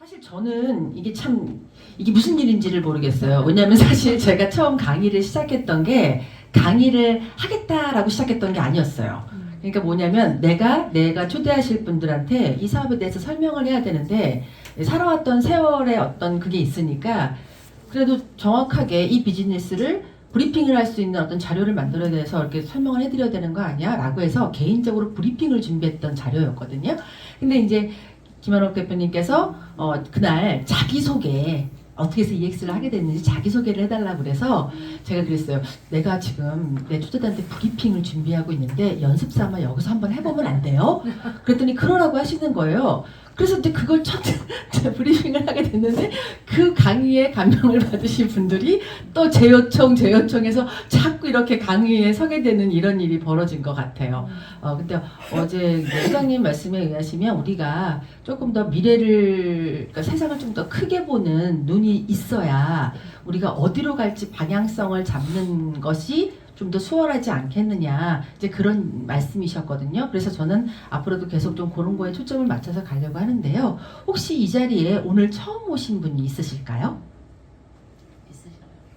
사실 저는 이게 무슨 일인지를 모르겠어요. 왜냐하면 사실 제가 처음 강의를 시작했던 게 강의를 하겠다라고 시작했던 게 아니었어요. 그러니까 뭐냐면 내가 초대하실 분들한테 이 사업에 대해서 설명을 해야 되는데 살아왔던 세월의 어떤 그게 있으니까 그래도 정확하게 이 비즈니스를 브리핑을 할 수 있는 어떤 자료를 만들어야 돼서 이렇게 설명을 해드려야 되는 거 아니야? 라고 해서 개인적으로 브리핑을 준비했던 자료였거든요. 근데 이제 김한옥 대표님께서 그날 자기소개 어떻게 해서 EX를 하게 됐는지 자기소개를 해달라고 그래서 제가 그랬어요. 내가 지금 내 투자자한테 브리핑을 준비하고 있는데 연습 삼아 여기서 한번 해보면 안 돼요? 그랬더니 그러라고 하시는 거예요. 그래서 이제 그걸 첫 브리핑을 하게 됐는데 그 강의에 감명을 받으신 분들이 또 제 요청해서 자꾸 이렇게 강의에 서게 되는 이런 일이 벌어진 것 같아요. 근데 어제 회장님 말씀에 의하시면 우리가 조금 더 미래를, 그러니까 세상을 좀 더 크게 보는 눈이 있어야 우리가 어디로 갈지 방향성을 잡는 것이 좀 더 수월하지 않겠느냐, 이제 그런 말씀이셨거든요. 그래서 저는 앞으로도 계속 좀 그런 거에 초점을 맞춰서 가려고 하는데요. 혹시 이 자리에 오늘 처음 오신 분이 있으실까요?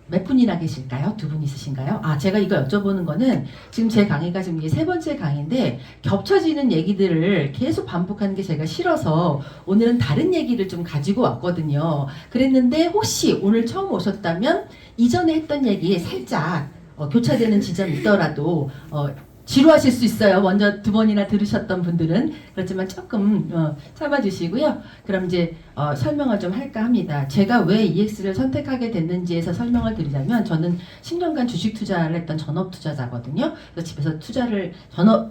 몇 분이나 계실까요? 두 분 있으신가요? 제가 이거 여쭤보는 거는 지금 제 강의가 지금 이게 세 번째 강의인데 겹쳐지는 얘기들을 계속 반복하는 게 제가 싫어서 오늘은 다른 얘기를 좀 가지고 왔거든요. 그랬는데 혹시 오늘 처음 오셨다면 이전에 했던 얘기에 살짝 교차되는 지점이 있더라도 지루하실 수 있어요. 먼저 두 번이나 들으셨던 분들은. 그렇지만 조금 참아주시고요. 그럼 이제 설명을 좀 할까 합니다. 제가 왜 EX를 선택하게 됐는지에서 설명을 드리자면, 저는 10년간 주식 투자를 했던 전업 투자자거든요. 그래서 집에서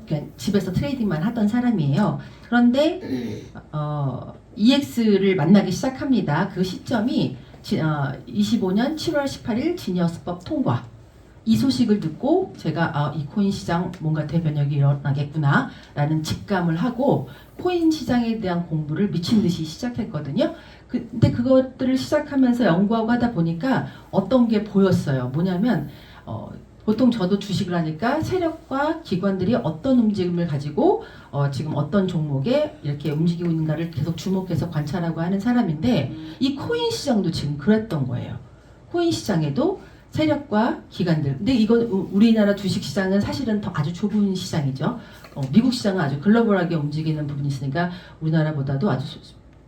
그냥 집에서 트레이딩만 하던 사람이에요. 그런데 EX를 만나기 시작합니다. 그 시점이 25년 7월 18일 지니어스법 통과. 이 소식을 듣고 제가 이 코인 시장 뭔가 대변혁이 일어나겠구나 라는 직감을 하고 코인 시장에 대한 공부를 미친 듯이 시작했거든요. 근데 그것들을 시작하면서 연구하고 하다 보니까 어떤 게 보였어요. 뭐냐면 보통 저도 주식을 하니까 세력과 기관들이 어떤 움직임을 가지고 지금 어떤 종목에 이렇게 움직이고 있는가를 계속 주목해서 관찰하고 하는 사람인데, 이 코인 시장도 지금 그랬던 거예요. 코인 시장에도 세력과 기관들. 근데 이건 우리나라 주식 시장은 사실은 더 아주 좁은 시장이죠. 미국 시장은 아주 글로벌하게 움직이는 부분이 있으니까 우리나라보다도 아주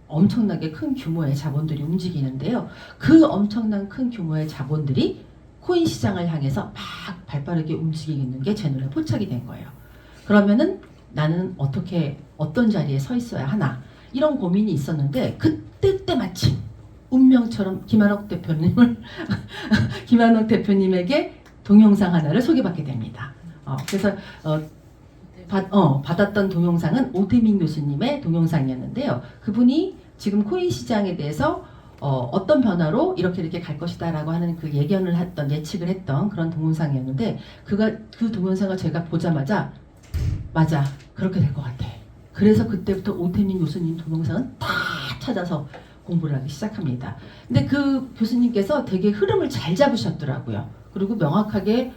엄청나게 큰 규모의 자본들이 움직이는데요. 그 엄청난 큰 규모의 자본들이 코인 시장을 향해서 막 발빠르게 움직이는 게 제 눈에 포착이 된 거예요. 그러면은 나는 어떤 자리에 서 있어야 하나, 이런 고민이 있었는데 그때 마침 운명처럼 김한옥 대표님에게 동영상 하나를 소개받게 됩니다. 그래서 받았던 동영상은 오태민 교수님의 동영상이었는데요. 그분이 지금 코인 시장에 대해서 어떤 변화로 이렇게 갈 것이다라고 하는 그 예측을 했던 그런 동영상이었는데, 그 동영상을 제가 보자마자 맞아, 그렇게 될 것 같아. 그래서 그때부터 오태민 교수님 동영상은 다 찾아서 공부를 하기 시작합니다. 근데 그 교수님께서 되게 흐름을 잘 잡으셨더라고요. 그리고 명확하게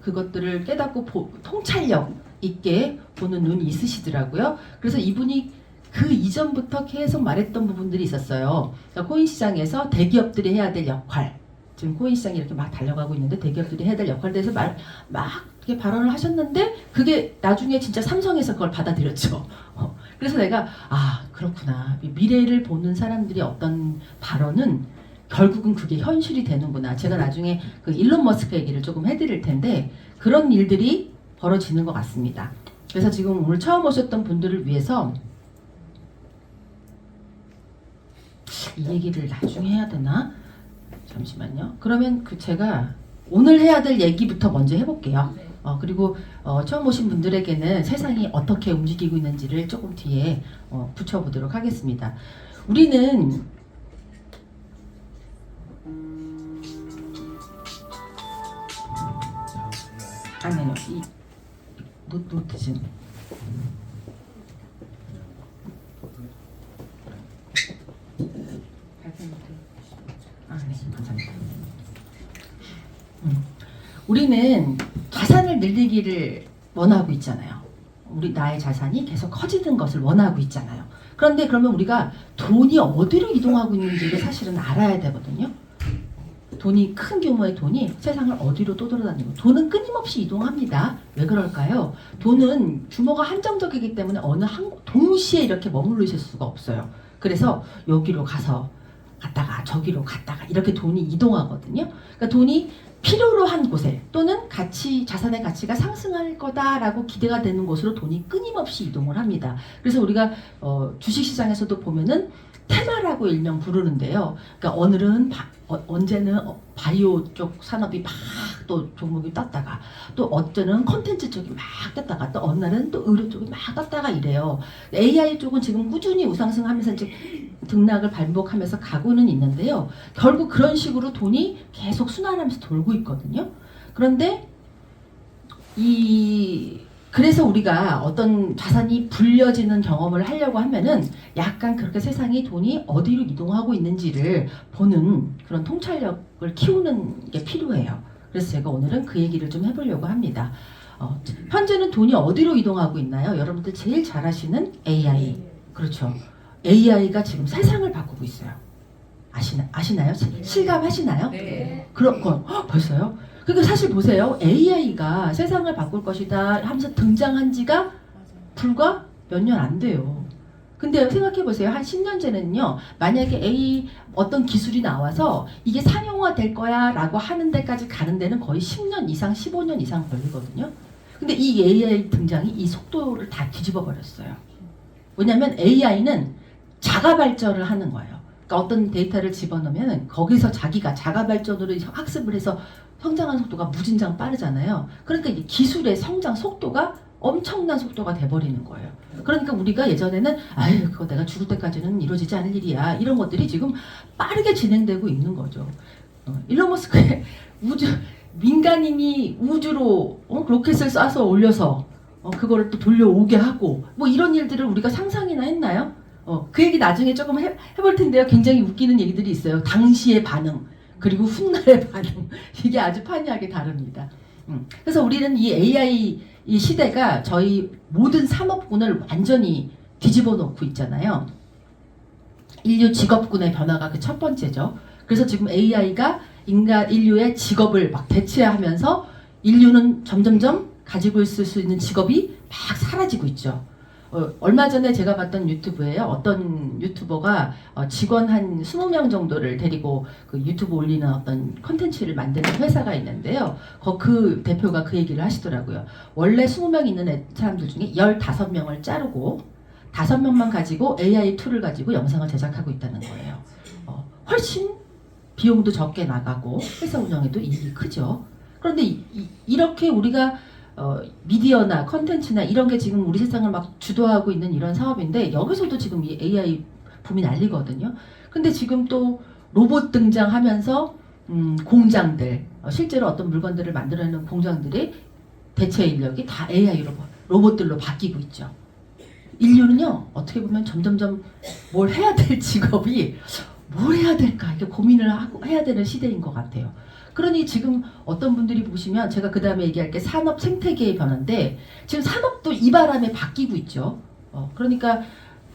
그것들을 깨닫고 통찰력 있게 보는 눈이 있으시더라고요. 그래서 이분이 그 이전부터 계속 말했던 부분들이 있었어요. 그러니까 코인 시장에서 대기업들이 해야 될 역할, 지금 코인 시장이 이렇게 막 달려가고 있는데 대기업들이 해야 될 역할에 대해서 막 이렇게 발언을 하셨는데, 그게 나중에 진짜 삼성에서 그걸 받아들였죠. 그래서 내가 그렇구나, 미래를 보는 사람들이 어떤 발언은 결국은 그게 현실이 되는구나. 제가 나중에 그 일론 머스크 얘기를 조금 해드릴 텐데 그런 일들이 벌어지는 것 같습니다. 그래서 지금 오늘 처음 오셨던 분들을 위해서 이 얘기를 나중에 해야 되나? 잠시만요. 그러면 제가 오늘 해야 될 얘기부터 먼저 해볼게요. 그리고 처음 오신 분들에게는 세상이 어떻게 움직이고 있는지를 조금 뒤에 붙여보도록 하겠습니다. 우리는 아니요, 이 노트 좀. 네, 감사합니다. 우리는 자산을 늘리기를 원하고 있잖아요. 나의 자산이 계속 커지는 것을 원하고 있잖아요. 그런데 그러면 우리가 돈이 어디로 이동하고 있는지를 사실은 알아야 되거든요. 돈이 큰 규모의 돈이 세상을 어디로 떠돌아다니고 돈은 끊임없이 이동합니다. 왜 그럴까요? 돈은 규모가 한정적이기 때문에 어느 한 동시에 이렇게 머물러 있을 수가 없어요. 그래서 여기로 가서 갔다가 저기로 갔다가 이렇게 돈이 이동하거든요. 그러니까 돈이 필요로 한 곳에 또는 자산의 가치가 상승할 거다라고 기대가 되는 곳으로 돈이 끊임없이 이동을 합니다. 그래서 우리가 주식시장에서도 보면은 테마라고 일명 부르는데요. 그러니까 오늘은 언제는 바이오 쪽 산업이 막 또 종목이 떴다가 또 어쩌는 콘텐츠 쪽이 막 떴다가 또 어느 날은 또 의료 쪽이 막 떴다가 이래요. AI 쪽은 지금 꾸준히 우상승하면서 이제 등락을 반복하면서 가고는 있는데요. 결국 그런 식으로 돈이 계속 순환하면서 돌고 있거든요. 그런데 그래서 우리가 어떤 자산이 불려지는 경험을 하려고 하면은 약간 그렇게 세상이 돈이 어디로 이동하고 있는지를 보는 그런 통찰력을 키우는 게 필요해요. 그래서 제가 오늘은 그 얘기를 좀 해보려고 합니다. 현재는 돈이 어디로 이동하고 있나요? 여러분들 제일 잘 아시는 AI. 그렇죠. AI가 지금 세상을 바꾸고 있어요. 아시나요? 실감하시나요? 네. 그렇고 벌써요? 그러니까 사실 보세요. AI가 세상을 바꿀 것이다 하면서 등장한 지가 불과 몇 년 안 돼요. 근데 생각해 보세요. 한 10년 전에는요. 만약에 어떤 기술이 나와서 이게 상용화 될 거야 라고 하는 데까지 가는 데는 거의 10년 이상, 15년 이상 걸리거든요. 근데 이 AI 등장이 이 속도를 다 뒤집어 버렸어요. 왜냐하면 AI는 자가 발전을 하는 거예요. 그러니까 어떤 데이터를 집어넣으면 거기서 자기가 자가 발전으로 학습을 해서 성장하는 속도가 무진장 빠르잖아요. 그러니까 이제 기술의 성장 속도가 엄청난 속도가 돼버리는 거예요. 그러니까 우리가 예전에는 아유 그거 내가 죽을 때까지는 이루어지지 않을 일이야 이런 것들이 지금 빠르게 진행되고 있는 거죠. 일론 머스크의 민간인이 우주로 로켓을 쏴서 올려서 그거를 또 돌려오게 하고 뭐 이런 일들을 우리가 상상이나 했나요? 그 얘기 나중에 조금 해볼 텐데요. 굉장히 웃기는 얘기들이 있어요. 당시의 반응 그리고 훗날의 반응 이게 아주 판이하게 다릅니다. 그래서 우리는 이 AI 이 시대가 저희 모든 산업군을 완전히 뒤집어 놓고 있잖아요. 인류 직업군의 변화가 그 첫 번째죠. 그래서 지금 AI가 인류의 직업을 막 대체하면서 인류는 점점점 가지고 있을 수 있는 직업이 막 사라지고 있죠. 얼마 전에 제가 봤던 유튜브에요. 어떤 유튜버가 직원 한 20명 정도를 데리고 그 유튜브 올리는 어떤 컨텐츠를 만드는 회사가 있는데요. 그 대표가 그 얘기를 하시더라고요. 원래 20명 있는 사람들 중에 15명을 자르고 5명만 가지고 AI 툴을 가지고 영상을 제작하고 있다는 거예요. 훨씬 비용도 적게 나가고 회사 운영에도 이익이 크죠. 그런데 이렇게 우리가 미디어나 컨텐츠나 이런 게 지금 우리 세상을 막 주도하고 있는 이런 사업인데 여기서도 지금 이 AI 붐이 날리거든요. 근데 지금 또 로봇 등장하면서 공장들 실제로 어떤 물건들을 만들어내는 공장들이 대체 인력이 다 AI로 로봇들로 바뀌고 있죠. 인류는요 어떻게 보면 점점점 뭘 해야 될 직업이 뭘 해야 될까 이렇게 고민을 하고 해야 되는 시대인 것 같아요. 그러니 지금 어떤 분들이 보시면 제가 그 다음에 얘기할 게 산업 생태계의 변화인데 지금 산업도 이 바람에 바뀌고 있죠. 그러니까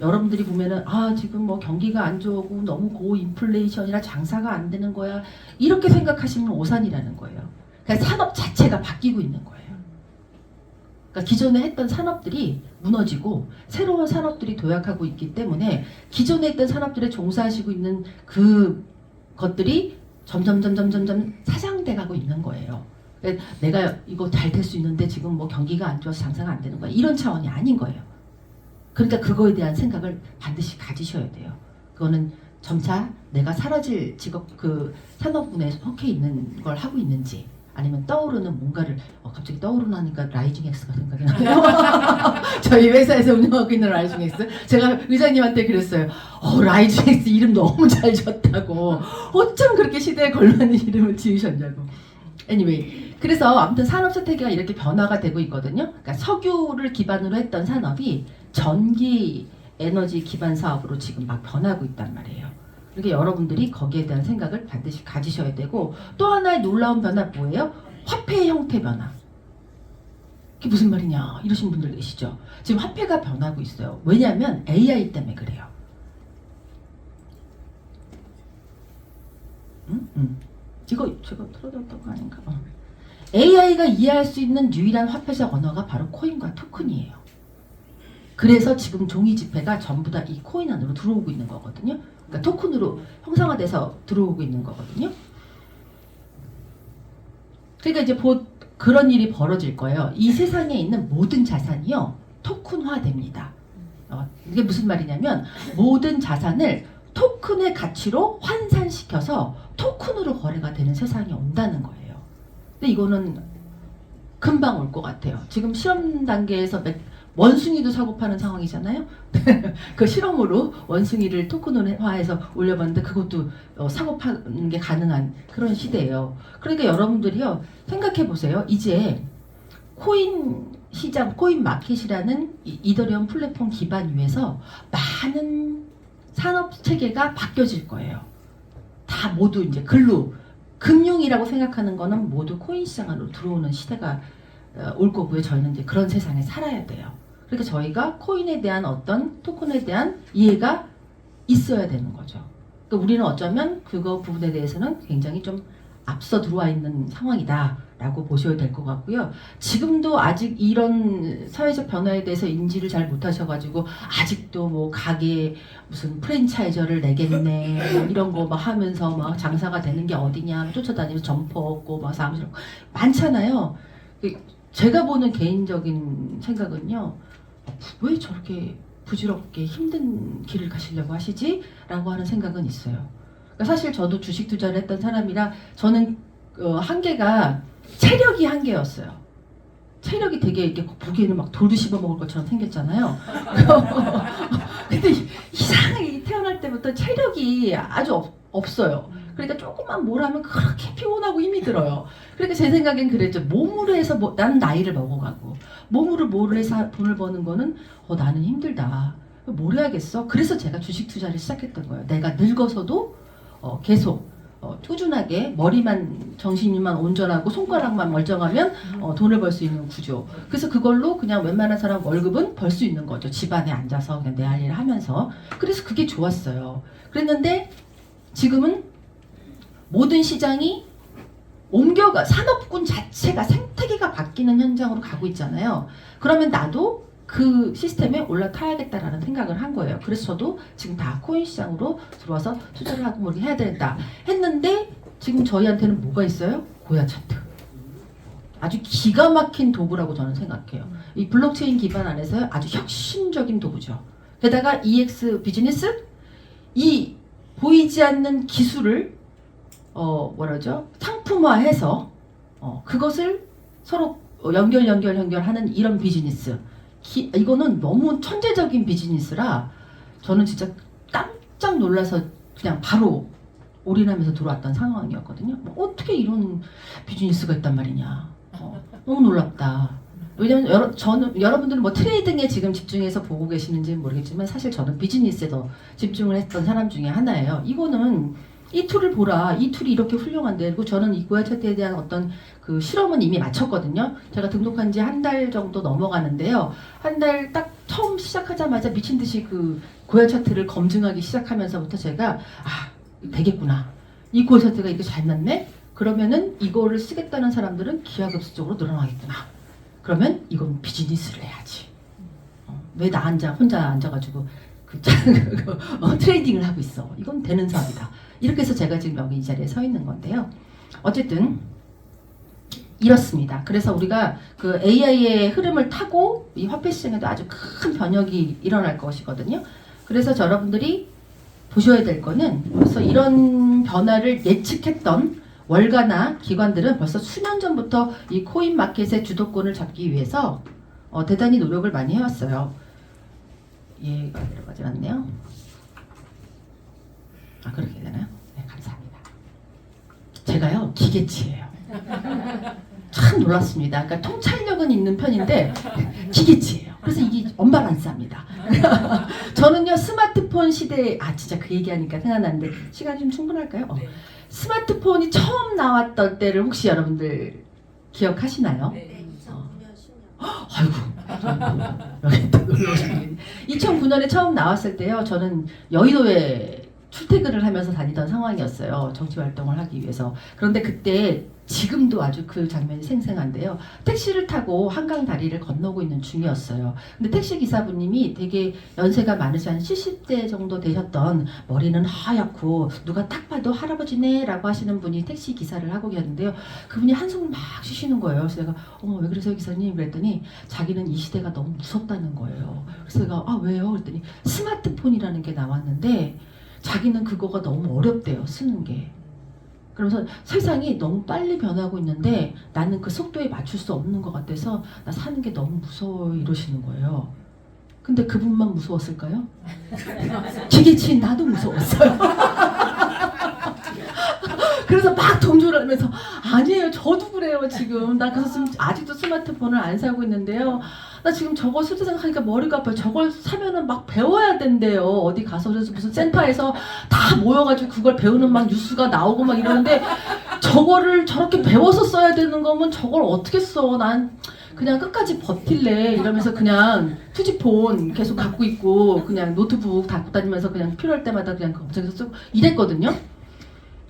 여러분들이 보면은 지금 뭐 경기가 안 좋고 너무 고인플레이션이라 장사가 안 되는 거야 이렇게 생각하시면 오산이라는 거예요. 그러니까 산업 자체가 바뀌고 있는 거예요. 그러니까 기존에 했던 산업들이 무너지고 새로운 산업들이 도약하고 있기 때문에 기존에 있던 산업들에 종사하시고 있는 그 것들이 점점 사장돼 가고 있는 거예요. 내가 이거 잘 될 수 있는데 지금 뭐 경기가 안 좋아서 장사가 안 되는 거야. 이런 차원이 아닌 거예요. 그러니까 그거에 대한 생각을 반드시 가지셔야 돼요. 그거는 점차 내가 사라질 직업 그 산업군에 속해 있는 걸 하고 있는지 아니면 떠오르는 뭔가를 갑자기 떠오르나니까 라이징 X가 생각이 나네요. 저희 회사에서 운영하고 있는 라이징 X 제가 의장님한테 그랬어요. 라이징 X 이름 너무 잘 지었다고 어쩜 그렇게 시대에 걸맞는 이름을 지으셨냐고. anyway 그래서 아무튼 산업 생태계가 이렇게 변화가 되고 있거든요. 그러니까 석유를 기반으로 했던 산업이 전기 에너지 기반 사업으로 지금 막 변하고 있단 말이에요. 그러니까 여러분들이 거기에 대한 생각을 반드시 가지셔야 되고 또 하나의 놀라운 변화 뭐예요? 화폐의 형태 변화. 그게 무슨 말이냐 이러신 분들 계시죠. 지금 화폐가 변하고 있어요. 왜냐하면 AI 때문에 그래요. 이거 제가 틀어드렸던 거 아닌가? AI가 이해할 수 있는 유일한 화폐적 언어가 바로 코인과 토큰이에요. 그래서 지금 종이 지폐가 전부 다 이 코인 안으로 들어오고 있는 거거든요. 그러니까 토큰으로 형상화돼서 들어오고 있는 거거든요. 그러니까 이제 곧 그런 일이 벌어질 거예요. 이 세상에 있는 모든 자산이요 토큰화됩니다. 이게 무슨 말이냐면 모든 자산을 토큰의 가치로 환산시켜서 토큰으로 거래가 되는 세상이 온다는 거예요. 근데 이거는 금방 올 것 같아요. 지금 실험 단계에서 원숭이도 사고 파는 상황이잖아요. 그 실험으로 원숭이를 토큰화해서 올려봤는데 그것도 사고 파는 게 가능한 그런 시대예요. 그러니까 여러분들이요 생각해 보세요. 이제 코인 시장, 코인 마켓이라는 이더리움 플랫폼 기반 위에서 많은 산업 체계가 바뀌어질 거예요. 다 모두 이제 금융이라고 생각하는 거는 모두 코인 시장 안으로 들어오는 시대가 올 거고요. 저희는 이제 그런 세상에 살아야 돼요. 그러니까 저희가 코인에 대한 어떤 토큰에 대한 이해가 있어야 되는 거죠. 그러니까 우리는 어쩌면 그거 부분에 대해서는 굉장히 좀 앞서 들어와 있는 상황이다라고 보셔야 될 것 같고요. 지금도 아직 이런 사회적 변화에 대해서 인지를 잘 못하셔가지고 아직도 뭐 가게 무슨 프랜차이저를 내겠네 뭐 이런 거 막 하면서 막 장사가 되는 게 어디냐 쫓아다니면서 점포 얻고 막 사무실 많잖아요. 제가 보는 개인적인 생각은요. 왜 저렇게 부질없게 힘든 길을 가시려고 하시지? 라고 하는 생각은 있어요. 그러니까 사실 저도 주식 투자를 했던 사람이라 저는 한계가 체력이 한계였어요. 체력이 되게 이렇게 보기에는 막 돌도 씹어 먹을 것처럼 생겼잖아요. 근데 이상하게 태어날 때부터 체력이 아주 없어요. 그러니까 조금만 뭘 하면 그렇게 피곤하고 힘이 들어요. 그러니까 제 생각엔 그랬죠. 몸으로 해서 나는 나이를 먹어가고 몸으로 뭘 해서 돈을 버는 거는 나는 힘들다. 뭘 해야겠어? 그래서 제가 주식 투자를 시작했던 거예요. 내가 늙어서도 계속 꾸준하게 머리만 정신만 온전하고 손가락만 멀쩡하면 돈을 벌 수 있는 구조. 그래서 그걸로 그냥 웬만한 사람 월급은 벌 수 있는 거죠. 집안에 앉아서 그냥 내 할 일을 하면서. 그래서 그게 좋았어요. 그랬는데 지금은 모든 시장이 산업군 자체가 생태계가 바뀌는 현장으로 가고 있잖아요. 그러면 나도 그 시스템에 올라타야겠다라는 생각을 한 거예요. 그래서 저도 지금 다 코인 시장으로 들어와서 투자를 하고 뭐 해야 된다 했는데 지금 저희한테는 뭐가 있어요? 고야 차트. 아주 기가 막힌 도구라고 저는 생각해요. 이 블록체인 기반 안에서 아주 혁신적인 도구죠. 게다가 EX 비즈니스 이 보이지 않는 기술을 상품화해서 그것을 서로 연결하는 이런 비즈니스. 이거는 너무 천재적인 비즈니스라 저는 진짜 깜짝 놀라서 그냥 바로 올인하면서 들어왔던 상황이었거든요. 어떻게 이런 비즈니스가 있단 말이냐. 너무 놀랍다. 왜냐면 여러분들은 뭐 트레이딩에 지금 집중해서 보고 계시는지는 모르겠지만 사실 저는 비즈니스에 더 집중을 했던 사람 중에 하나예요. 이거는 이 툴을 보라. 이 툴이 이렇게 훌륭한데. 그리고 저는 이 고야 차트에 대한 어떤 그 실험은 이미 마쳤거든요. 제가 등록한 지 한 달 정도 넘어가는데요. 한 달 딱 처음 시작하자마자 미친 듯이 그 고야 차트를 검증하기 시작하면서부터 제가 되겠구나. 이 고야 차트가 이렇게 잘 맞네? 그러면은 이거를 쓰겠다는 사람들은 기하급수적으로 늘어나겠구나. 그러면 이건 비즈니스를 해야지. 왜 나 혼자 앉아가지고 트레이딩을 하고 있어. 이건 되는 사업이다. 이렇게 해서 제가 지금 여기 이 자리에 서 있는 건데요. 어쨌든 이렇습니다. 그래서 우리가 그 AI의 흐름을 타고 이 화폐 시장에도 아주 큰 변혁이 일어날 것이거든요. 그래서 여러분들이 보셔야 될 거는 벌써 이런 변화를 예측했던 월가나 기관들은 벌써 수년 전부터 이 코인 마켓의 주도권을 잡기 위해서 대단히 노력을 많이 해왔어요. 얘가 들어가지 않네요. 그렇게 되나요? 네, 감사합니다. 제가요 기계치예요. 참 놀랐습니다. 그러니까 통찰력은 있는 편인데 기계치예요. 그래서 이게 언밸런스합니다. 저는요 스마트폰 시대에 진짜 그 얘기하니까 생각나는데 시간이 좀 충분할까요? 스마트폰이 처음 나왔던 때를 혹시 여러분들 기억하시나요? 네, 2009년 10년. 아이고 여기 또 놀러 오시는 2009년에 처음 나왔을 때요. 저는 여의도에 출퇴근을 하면서 다니던 상황이었어요. 정치 활동을 하기 위해서. 그런데 그때 지금도 아주 그 장면이 생생한데요. 택시를 타고 한강 다리를 건너고 있는 중이었어요. 근데 택시 기사분님이 되게 연세가 많으시 한 70대 정도 되셨던 머리는 하얗고 누가 딱 봐도 할아버지네 라고 하시는 분이 택시 기사를 하고 계셨는데요. 그분이 한숨을 막 쉬시는 거예요. 그래서 내가 어머 왜 그러세요 기사님? 그랬더니 자기는 이 시대가 너무 무섭다는 거예요. 그래서 내가 아 왜요? 그랬더니 스마트폰이라는 게 나왔는데 자기는 그거가 너무 어렵대요. 쓰는 게. 그러면서 세상이 너무 빨리 변하고 있는데 나는 그 속도에 맞출 수 없는 것 같아서 나 사는 게 너무 무서워 이러시는 거예요. 근데 그분만 무서웠을까요? 기계치인 나도 무서웠어요. 그래서 막 동조를 하면서 아니에요 저도 그래요 지금 나 그래서 지금 아직도 스마트폰을 안 사고 있는데요. 나 지금 저거 슬슬 생각하니까 머리가 아파요. 저걸 사면은 막 배워야 된대요. 어디 가서 그래서 무슨 센터에서 다 모여가지고 그걸 배우는 막 뉴스가 나오고 막 이러는데 저거를 저렇게 배워서 써야 되는 거면 저걸 어떻게 써? 난 그냥 끝까지 버틸래 이러면서 그냥 투지폰 계속 갖고 있고 그냥 노트북 갖고 다니면서 그냥 필요할 때마다 그냥 검색해서 쓰고 이랬거든요.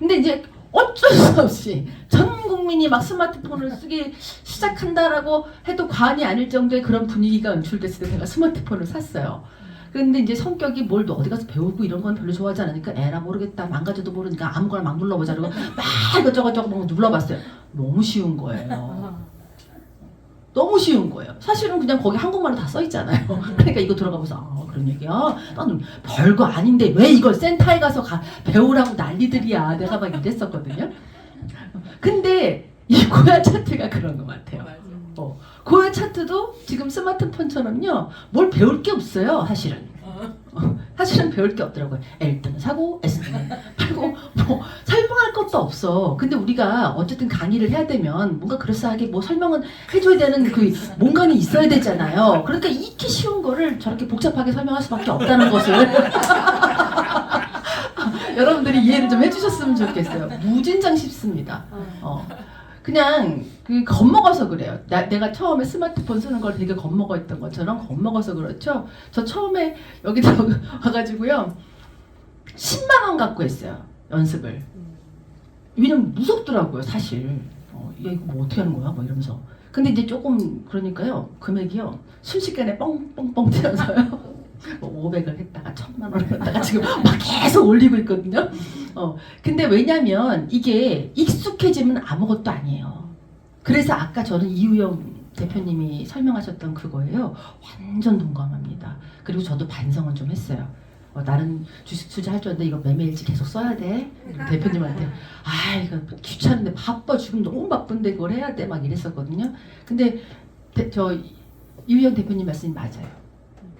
근데 이제 어쩔 수 없이 전 국민이 막 스마트폰을 쓰기 시작한다라고 해도 과언이 아닐 정도의 그런 분위기가 연출됐을 때 제가 스마트폰을 샀어요. 근데 이제 성격이 뭘 어디 가서 배우고 이런 건 별로 좋아하지 않으니까 에라 모르겠다 망가져도 모르니까 아무거나 막 눌러보자 그러고 막 이것저것 막 눌러봤어요. 너무 쉬운 거예요. 너무 쉬운 거예요. 사실은 그냥 거기 한국말로 다 써있잖아요. 그러니까 이거 들어가면서 아 그런 얘기야? 나는 별거 아닌데 왜 이걸 센터에 가서 배우라고 난리들이야. 내가 막 이랬었거든요. 근데 이 고야 차트가 그런 것 같아요. 고야 차트도 지금 스마트폰처럼요. 뭘 배울 게 없어요. 사실은. 사실은 배울 게 없더라고요. L때는 사고 S때는 팔고 뭐 설명할 것도 없어. 근데 우리가 어쨌든 강의를 해야 되면 뭔가 그럴싸하게 뭐 설명은 해줘야 되는 그 뭔가는 있어야 되잖아요. 그러니까 이렇게 쉬운 거를 저렇게 복잡하게 설명할 수밖에 없다는 것을 여러분들이 이해를 좀 해주셨으면 좋겠어요. 무진장 쉽습니다. 그냥 겁먹어서 그래요. 내가 처음에 스마트폰 쓰는 걸 되게 겁먹어 했던 것처럼 겁먹어서 그렇죠. 저 처음에 여기 와가지고요 10만 원 갖고 했어요 연습을. 왜냐면 무섭더라고요 사실. 야 이거 뭐 어떻게 하는 거야? 뭐 이러면서. 근데 이제 조금 그러니까요 금액이요 순식간에 뻥뻥뻥 튀어서요. 500을 했다가 1000만 원을 했다가 지금 막 계속 올리고 있거든요. 근데 왜냐면 이게 익숙해지면 아무것도 아니에요. 그래서 아까 저는 이우영 대표님이 설명하셨던 그거예요. 완전 동감합니다. 그리고 저도 반성은 좀 했어요. 나는 주식 투자할 줄 알았는데 이거 매매일지 계속 써야 돼? 대표님한테 아 이거 귀찮은데 바빠 지금 너무 바쁜데 그걸 해야 돼? 막 이랬었거든요. 근데 저 이우영 대표님 말씀이 맞아요.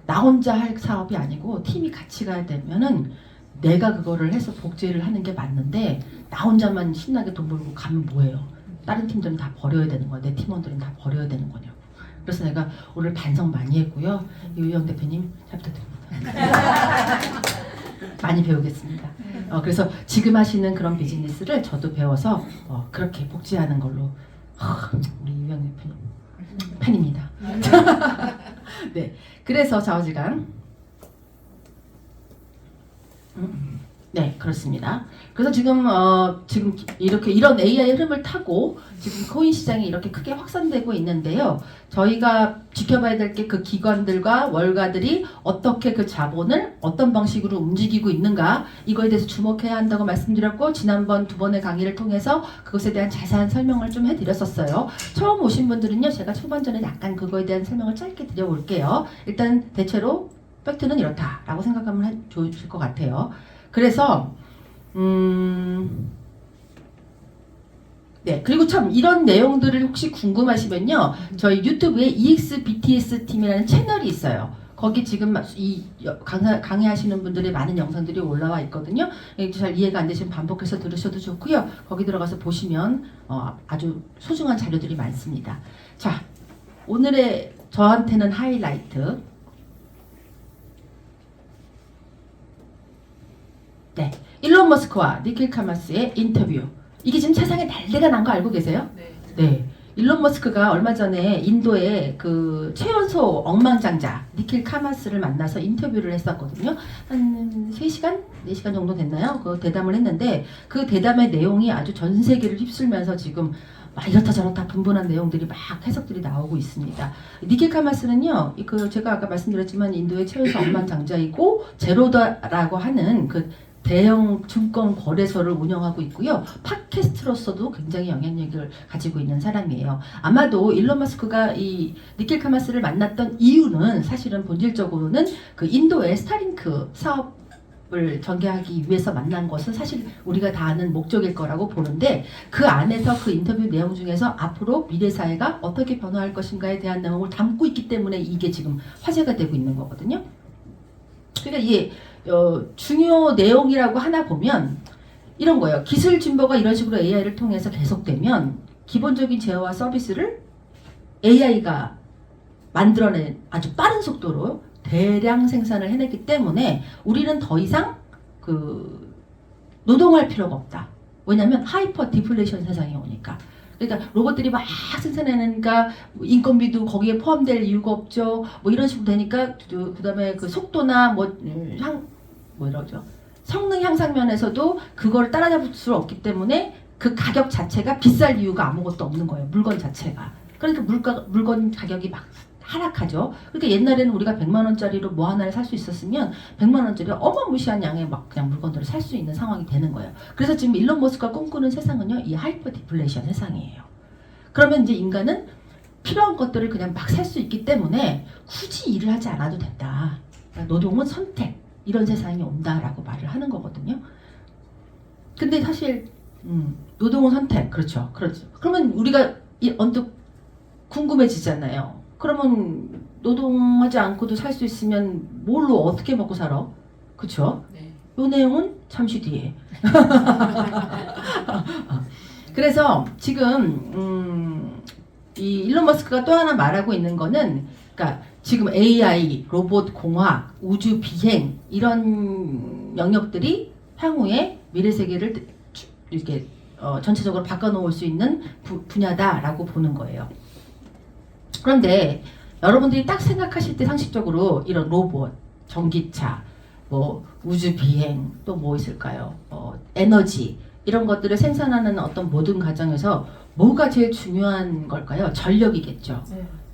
나 혼자 할 사업이 아니고 팀이 같이 가야 되면은 내가 그거를 해서 복제를 하는 게 맞는데 나 혼자만 신나게 돈 벌고 가면 뭐예요? 다른 팀들은 다 버려야 되는 거야. 내 팀원들은 다 버려야 되는 거냐고. 그래서 내가 오늘 반성 많이 했고요. 이우영 대표님 잘 부탁드립니다. 많이 배우겠습니다. 그래서 지금 하시는 그런 비즈니스를 저도 배워서 그렇게 복제하는 걸로 우리 이우영 대표님 팬입니다. 네, 그래서 좌우지간 네 그렇습니다. 그래서 지금 이렇게 이런 AI 흐름을 타고 지금 코인 시장이 이렇게 크게 확산되고 있는데요. 저희가 지켜봐야 될 게 그 기관들과 월가들이 어떻게 그 자본을 어떤 방식으로 움직이고 있는가 이거에 대해서 주목해야 한다고 말씀드렸고 지난번 2번의 강의를 통해서 그것에 대한 자세한 설명을 좀 해드렸었어요. 처음 오신 분들은요 제가 초반전에 약간 그거에 대한 설명을 짧게 드려볼게요. 일단 대체로 팩트는 이렇다라고 생각하면 좋으실 것 같아요. 그래서 네 그리고 참 이런 내용들을 혹시 궁금하시면요 저희 유튜브에 EXBTS 팀이라는 채널이 있어요. 거기 지금 강의하시는 분들의 많은 영상들이 올라와 있거든요. 잘 이해가 안 되시면 반복해서 들으셔도 좋고요. 거기 들어가서 보시면 아주 소중한 자료들이 많습니다. 자 오늘의 저한테는 하이라이트 네, 일론 머스크와 니킬 카마스의 인터뷰. 이게 지금 세상에 난리가 난 거 알고 계세요? 네. 일론 머스크가 얼마 전에 인도의 그 최연소 억만장자 니킬 카마스를 만나서 인터뷰를 했었거든요. 한 3시간? 4시간 정도 됐나요? 그 대담을 했는데 그 대담의 내용이 아주 전 세계를 휩쓸면서 지금 막 이렇다 저렇다 분분한 내용들이 막 해석들이 나오고 있습니다. 니킬 카마스는요, 그 제가 아까 말씀드렸지만 인도의 최연소 억만장자이고 제로다라고 하는 그 대형 증권 거래소를 운영하고 있고요. 팟캐스트로서도 굉장히 영향력을 가지고 있는 사람이에요. 아마도 일론 머스크가 이 니킬 카마스를 만났던 이유는 사실은 본질적으로는 그 인도의 스타링크 사업을 전개하기 위해서 만난 것은 사실 우리가 다 아는 목적일 거라고 보는데 그 안에서 그 인터뷰 내용 중에서 앞으로 미래 사회가 어떻게 변화할 것인가에 대한 내용을 담고 있기 때문에 이게 지금 화제가 되고 있는 거거든요. 그러니까 이게 중요 내용이라고 하나 보면 이런 거예요. 기술 진보가 이런 식으로 AI를 통해서 계속되면 기본적인 제어와 서비스를 AI가 만들어낸 아주 빠른 속도로 대량 생산을 해냈기 때문에 우리는 더 이상 그 노동할 필요가 없다. 왜냐하면 하이퍼 디플레이션 세상이 오니까. 그러니까 로봇들이 막 생산해내니까 인건비도 거기에 포함될 이유가 없죠. 뭐 이런 식으로 되니까 그다음에 그 속도나 뭐이러죠 성능 향상 면에서도 그걸 따라잡을 수 없기 때문에 그 가격 자체가 비쌀 이유가 아무것도 없는 거예요. 물건 자체가. 그러니까 물건 가격이 막 하락하죠. 그러니까 옛날에는 우리가 100만 원짜리로 뭐 하나를 살 수 있었으면 100만 원짜리 어마무시한 양의 막 그냥 물건들을 살 수 있는 상황이 되는 거예요. 그래서 지금 일론 머스크가 꿈꾸는 세상은요, 이 하이퍼 디플레이션 세상이에요. 그러면 이제 인간은 필요한 것들을 그냥 막 살 수 있기 때문에 굳이 일을 하지 않아도 된다. 그러니까 노동은 선택, 이런 세상이 온다라고 말을 하는 거거든요. 근데 사실 노동은 선택, 그렇죠. 그러면 우리가 언뜻 궁금해지잖아요. 그러면 노동하지 않고도 살 수 있으면 뭘로 어떻게 먹고 살아? 그쵸? 네. 이 내용은 잠시 뒤에. 그래서 지금 이 일론 머스크가 또 하나 말하고 있는 거는, 그러니까 지금 AI, 로봇 공학, 우주 비행 이런 영역들이 향후에 미래 세계를 이렇게 전체적으로 바꿔놓을 수 있는 분야다라고 보는 거예요. 그런데 여러분들이 딱 생각하실 때 상식적으로 이런 로봇, 전기차, 뭐 우주 비행, 또 뭐 있을까요? 에너지 이런 것들을 생산하는 어떤 모든 과정에서 뭐가 제일 중요한 걸까요? 전력이겠죠.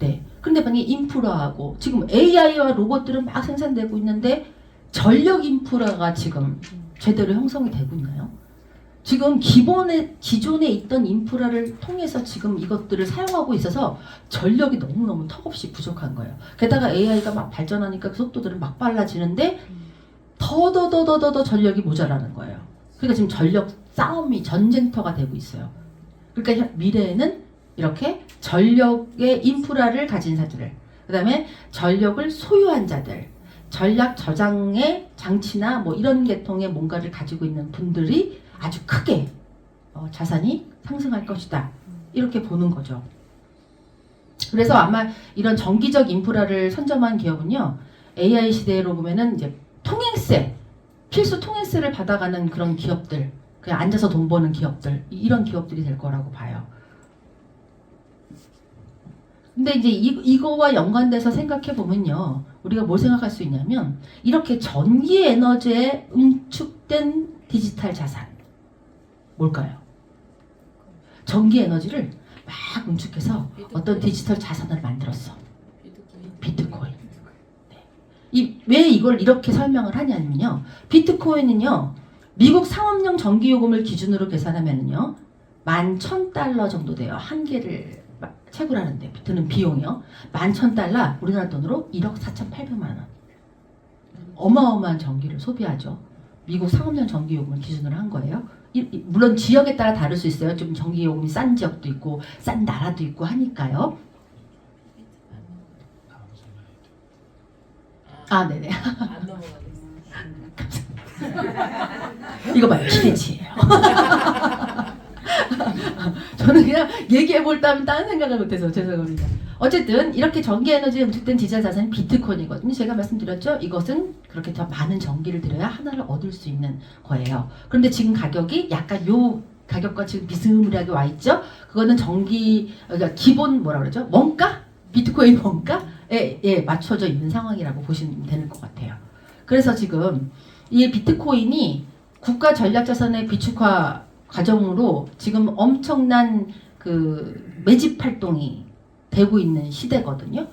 네. 근데 만약에 인프라하고 지금 AI와 로봇들은 막 생산되고 있는데 전력 인프라가 지금 제대로 형성이 되고 있나요? 지금 기존에 있던 인프라를 통해서 지금 이것들을 사용하고 있어서 전력이 너무너무 턱없이 부족한 거예요. 게다가 AI가 막 발전하니까 그 속도들은 막 빨라지는데 더 전력이 모자라는 거예요. 그러니까 지금 전력 싸움이 전쟁터가 되고 있어요. 그러니까 미래에는 이렇게 전력의 인프라를 가진 자들, 그 다음에 전력을 소유한 자들, 전략 저장의 장치나 뭐 이런 계통의 뭔가를 가지고 있는 분들이 아주 크게 자산이 상승할 것이다. 이렇게 보는 거죠. 그래서 아마 이런 정기적 인프라를 선점한 기업은요, AI 시대로 보면은 이제 통행세, 필수 통행세를 받아가는 그런 기업들, 그냥 앉아서 돈 버는 기업들, 이런 기업들이 될 거라고 봐요. 근데 이제 이거와 연관돼서 생각해 보면요, 우리가 뭘 생각할 수 있냐면 이렇게 전기 에너지에 응축된 디지털 자산, 뭘까요? 전기 에너지를 막 응축해서 어떤 디지털 자산을 만들었어. 비트코인. 네. 왜 이걸 이렇게 설명을 하냐면요, 비트코인은요, 미국 상업용 전기요금을 기준으로 계산하면요, 11,000달러 정도 돼요. 한 개를 채굴하는데 드는 비용이요. 11,000달러, 우리나라 돈으로 1억 4,800만 원. 어마어마한 전기를 소비하죠. 미국 상업용 전기요금을 기준으로 한 거예요. 물론 지역에 따라 다를 수 있어요. 좀 전기요금이 싼 지역도 있고 싼 나라도 있고 하니까요. 아, 네네. 이거 봐요. 기대치예요. 저는 그냥 얘기해볼 다면 다른 생각을 못해서 죄송합니다. 어쨌든 이렇게 전기에너지에 응축된 디지털 자산이 비트코인이거든요. 제가 말씀드렸죠. 이것은 그렇게 더 많은 전기를 들여야 하나를 얻을 수 있는 거예요. 그런데 지금 가격이 약간 요 가격과 지금 비스무리하게 와 있죠. 그거는 그러니까 기본 뭐라 그러죠? 원가? 비트코인 원가에 맞춰져 있는 상황이라고 보시면 되는 것 같아요. 그래서 지금 이 비트코인이 국가 전략 자산의 비축화 과정으로 지금 엄청난 그 매집 활동이 되고 있는 시대거든요.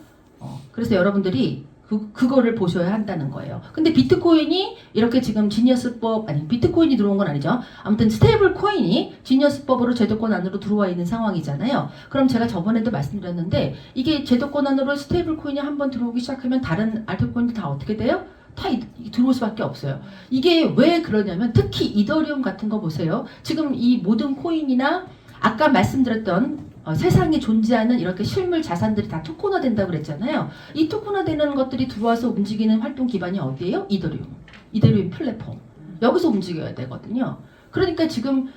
그래서 여러분들이 그거를 보셔야 한다는 거예요. 근데 비트코인이 이렇게 지금 지니어스법, 아니 비트코인이 들어온 건 아니죠. 아무튼 스테이블 코인이 지니어스법으로 제도권 안으로 들어와 있는 상황이잖아요. 그럼 제가 저번에도 말씀드렸는데 이게 제도권 안으로 스테이블 코인이 한번 들어오기 시작하면 다른 알트코인들 다 어떻게 돼요? 다 들어올 수밖에 없어요. 이게 왜 그러냐면 특히 이더리움 같은 거 보세요. 지금 이 모든 코인이나 아까 말씀드렸던 세상에 존재하는 이렇게 실물 자산들이 다 토큰화 된다고 그랬잖아요. 이 토큰화 되는 것들이 들어와서 움직이는 활동 기반이 어디예요? 이더리움 플랫폼. 여기서 움직여야 되거든요. 그러니까 지금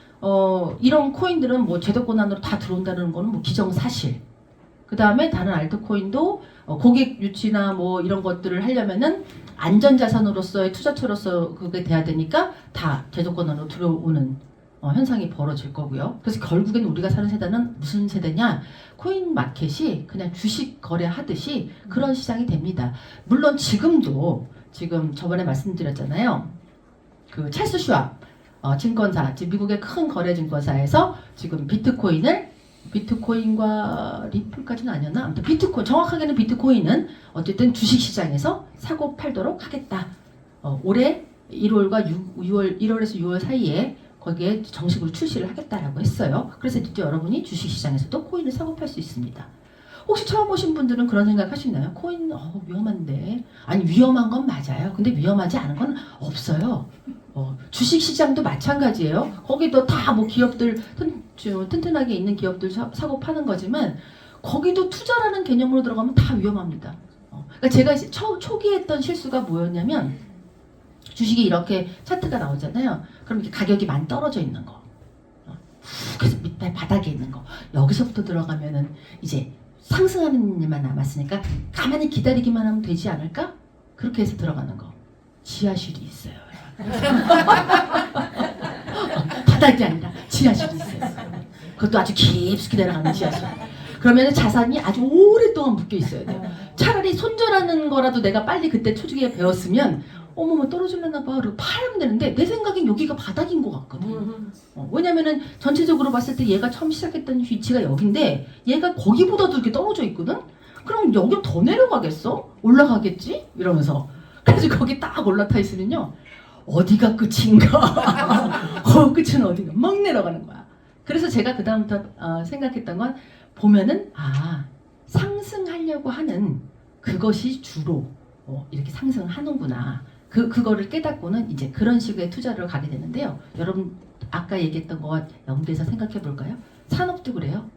이런 코인들은 뭐 제도권 안으로 다 들어온다는 거는 뭐 기정사실. 그 다음에 다른 알트코인도 고객 유치나 뭐 이런 것들을 하려면은 안전자산으로서의 투자처로서 그게 돼야 되니까 다 제도권 안으로 들어오는 현상이 벌어질 거고요. 그래서 결국엔 우리가 사는 세대는 무슨 세대냐? 코인 마켓이 그냥 주식 거래하듯이 그런 시장이 됩니다. 물론 지금도 지금 저번에 말씀드렸잖아요. 그 찰스 슈왑 증권사, 지금 미국의 큰 거래 증권사에서 지금 비트코인과 리플까지는 아니었나? 아무튼 비트코인, 정확하게는 비트코인은 어쨌든 주식시장에서 사고 팔도록 하겠다. 올해 1월에서 6월 사이에 거기에 정식으로 출시를 하겠다라고 했어요. 그래서 이제 여러분이 주식시장에서도 코인을 사고 팔 수 있습니다. 혹시 처음 오신 분들은 그런 생각 하시나요? 코인 위험한데. 아니 위험한 건 맞아요. 근데 위험하지 않은 건 없어요. 주식시장도 마찬가지예요. 거기도 다 뭐 기업들 튼튼하게 있는 기업들 사고 파는 거지만 거기도 투자라는 개념으로 들어가면 다 위험합니다. 그러니까 제가 초기에 했던 실수가 뭐였냐면 주식이 이렇게 차트가 나오잖아요. 그럼 이렇게 가격이 많이 떨어져 있는 거. 그래서 밑에 바닥에 있는 거. 여기서부터 들어가면은 이제 상승하는 일만 남았으니까 가만히 기다리기만 하면 되지 않을까? 그렇게 해서 들어가는 거. 지하실이 있어요. 바닥이 아니라 지하실이 있어요. 그것도 아주 깊숙이 내려가는 지하실. 그러면 자산이 아주 오랫동안 묶여 있어야 돼요. 차라리 손절하는 거라도 내가 빨리 그때 초기에 배웠으면 어머머 떨어질려나 봐. 그리고 팔면 되는데 내 생각엔 여기가 바닥인 것 같거든. 왜냐면은 전체적으로 봤을 때 얘가 처음 시작했던 위치가 여긴데 얘가 거기보다도 이렇게 떨어져 있거든? 그럼 여기로 더 내려가겠어? 올라가겠지? 이러면서. 그래서 거기 딱 올라타 있으면요. 어디가 끝인가? 끝은 어딘가? 막 내려가는 거야. 그래서 제가 그 다음부터 생각했던 건 보면은 상승하려고 하는 그것이 주로 이렇게 상승하는구나. 그거를 깨닫고는 이제 그런 식의 투자를 가게 되는데요. 여러분 아까 얘기했던 거와 연계해서 생각해 볼까요? 산업도 그래요.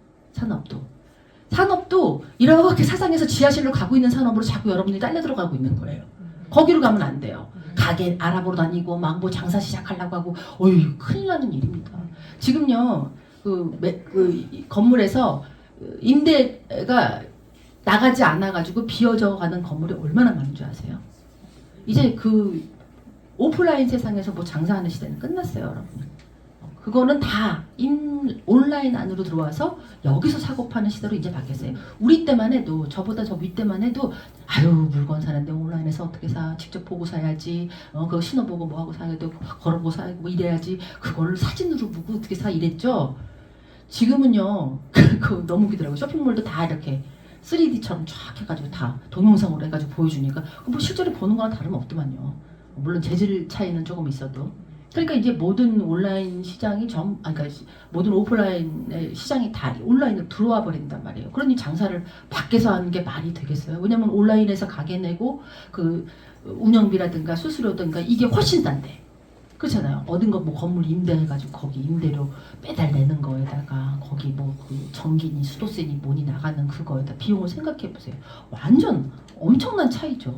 산업도 이렇게 사상에서 지하실로 가고 있는 산업으로 자꾸 여러분들이 딸려 들어가고 있는 거예요. 거기로 가면 안 돼요. 가게 알아보러 다니고 막 뭐 장사 시작하려고 하고 어이 큰일 나는 일입니다. 지금요 그 건물에서 임대가 나가지 않아가지고 비어져 가는 건물이 얼마나 많은 줄 아세요? 이제 그 오프라인 세상에서 뭐 장사하는 시대는 끝났어요, 여러분. 그거는 다 온라인 안으로 들어와서 여기서 사고 파는 시대로 이제 바뀌었어요. 우리 때만 해도 저보다 저 윗때만 해도 물건 사는데 온라인에서 어떻게 사? 직접 보고 사야지. 그거 신어보고 뭐하고 사야 되고 걸어보고 사야 뭐 이래야지. 그거를 사진으로 보고 어떻게 사 이랬죠. 지금은요. 그거 너무 웃기더라고요. 쇼핑몰도 다 이렇게 3D처럼 쫙 해가지고 다 동영상으로 해가지고 보여주니까 뭐 실제로 보는 거랑 다름없더만요. 물론 재질 차이는 조금 있어도. 그러니까 이제 모든 온라인 시장이 그러니까 모든 오프라인의 시장이 다 온라인으로 들어와 버린단 말이에요. 그러니 장사를 밖에서 하는 게 말이 되겠어요? 왜냐면 온라인에서 가게 내고 그 운영비라든가 수수료든가 이게 훨씬 싼데. 그렇잖아요. 어딘가 뭐 건물 임대해가지고 거기 임대료 매달 내는 거에다가 거기 뭐 그 전기니 수도세니 뭐니 나가는 그거에다 비용을 생각해 보세요. 완전 엄청난 차이죠.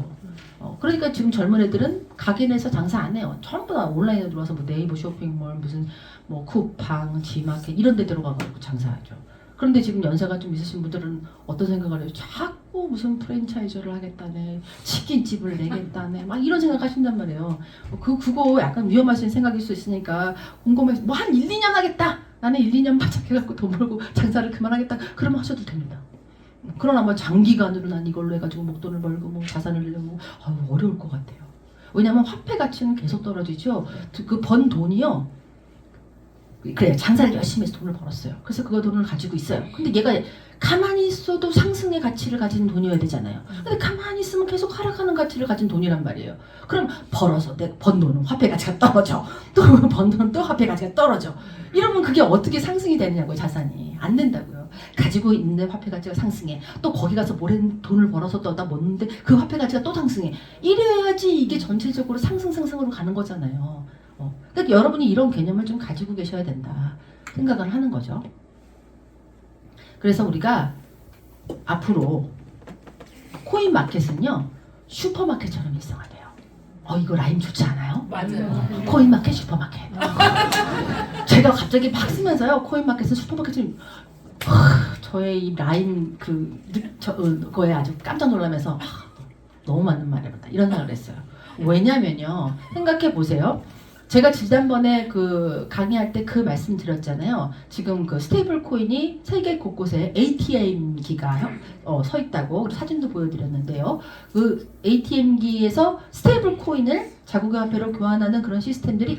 그러니까 지금 젊은 애들은 가게 내서 장사 안 해요. 전부 다 온라인에 들어와서 뭐 네이버 쇼핑몰 무슨 뭐 쿠팡, 지마켓 이런 데 들어가고 장사하죠. 그런데 지금 연세가 좀 있으신 분들은 어떤 생각을 해요? 자꾸 무슨 프랜차이즈를 하겠다네, 치킨집을 내겠다네, 막 이런 생각 하신단 말이에요. 그거 약간 위험하신 생각일 수 있으니까 궁금해서 뭐 한 1, 2년 하겠다. 나는 1, 2년 바짝해갖고 돈 벌고 장사를 그만하겠다. 그러면 하셔도 됩니다. 그러나 뭐 장기간으로 난 이걸로 해가지고 목돈을 벌고 뭐 자산을 늘려고 어려울 것 같아요. 왜냐하면 화폐 가치는 계속 떨어지죠. 그 번 돈이요. 그래 장사를 열심히 해서 돈을 벌었어요. 그래서 그 돈을 가지고 있어요. 근데 얘가 가만히 있어도 상승의 가치를 가진 돈이어야 되잖아요. 근데 가만히 있으면 계속 하락하는 가치를 가진 돈이란 말이에요. 그럼 벌어서 내 번 돈은 화폐 가치가 떨어져. 또 번 돈은 또 화폐 가치가 떨어져. 이러면 그게 어떻게 상승이 되느냐고요. 자산이. 안 된다고요. 가지고 있는 화폐 가치가 상승해. 또 거기 가서 돈을 벌어서 또 얻다 먹는데 그 화폐 가치가 또 상승해. 이래야지 이게 전체적으로 상승으로 가는 거잖아요. 그러니까 여러분이 이런 개념을 좀 가지고 계셔야 된다 생각을 하는 거죠. 그래서 우리가 앞으로 코인 마켓은요 슈퍼마켓처럼 일상화돼요. 이거 라임 좋지 않아요? 맞아요. 코인 마켓, 슈퍼마켓. 제가 갑자기 막 쓰면서요 코인 마켓은 슈퍼마켓은 저의 이 라임 그거에 아주 깜짝 놀라면서 너무 맞는 말이다 이런 생각을 했어요. 왜냐면요 생각해 보세요. 제가 지난번에 그 강의할 때 그 말씀 드렸잖아요. 지금 그 스테이블 코인이 세계 곳곳에 ATM기가 서 있다고 그리고 사진도 보여드렸는데요. 그 ATM기에서 스테이블 코인을 자국의 화폐로 교환하는 그런 시스템들이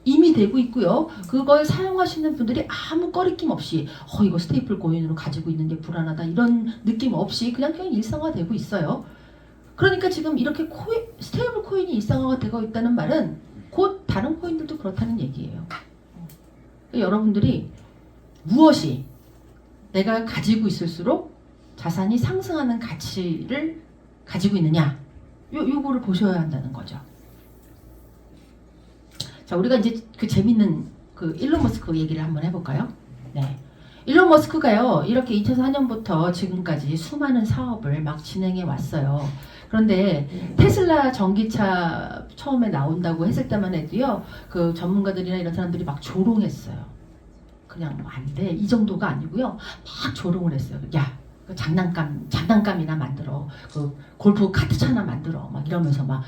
이미 되고 있고요. 그걸 사용하시는 분들이 아무 꺼리낌 없이 이거 스테이블 코인으로 가지고 있는 게 불안하다 이런 느낌 없이 그냥 일상화되고 있어요. 그러니까 지금 이렇게 스테이블 코인이 일상화가 되고 있다는 말은 곧 다른 코인들도 그렇다는 얘기예요. 여러분들이 무엇이 내가 가지고 있을수록 자산이 상승하는 가치를 가지고 있느냐 요거를 보셔야 한다는 거죠. 자, 우리가 이제 그 재밌는 그 일론 머스크 얘기를 한번 해볼까요? 네. 일론 머스크가요 이렇게 2004년부터 지금까지 수많은 사업을 막 진행해 왔어요. 그런데 테슬라 전기차 처음에 나온다고 했을 때만 해도요 그 전문가들이나 이런 사람들이 막 조롱했어요. 그냥 뭐 안 돼 이 정도가 아니고요 막 조롱을 했어요. 야 그 장난감이나 만들어 그 골프 카트차나 만들어 막 이러면서 막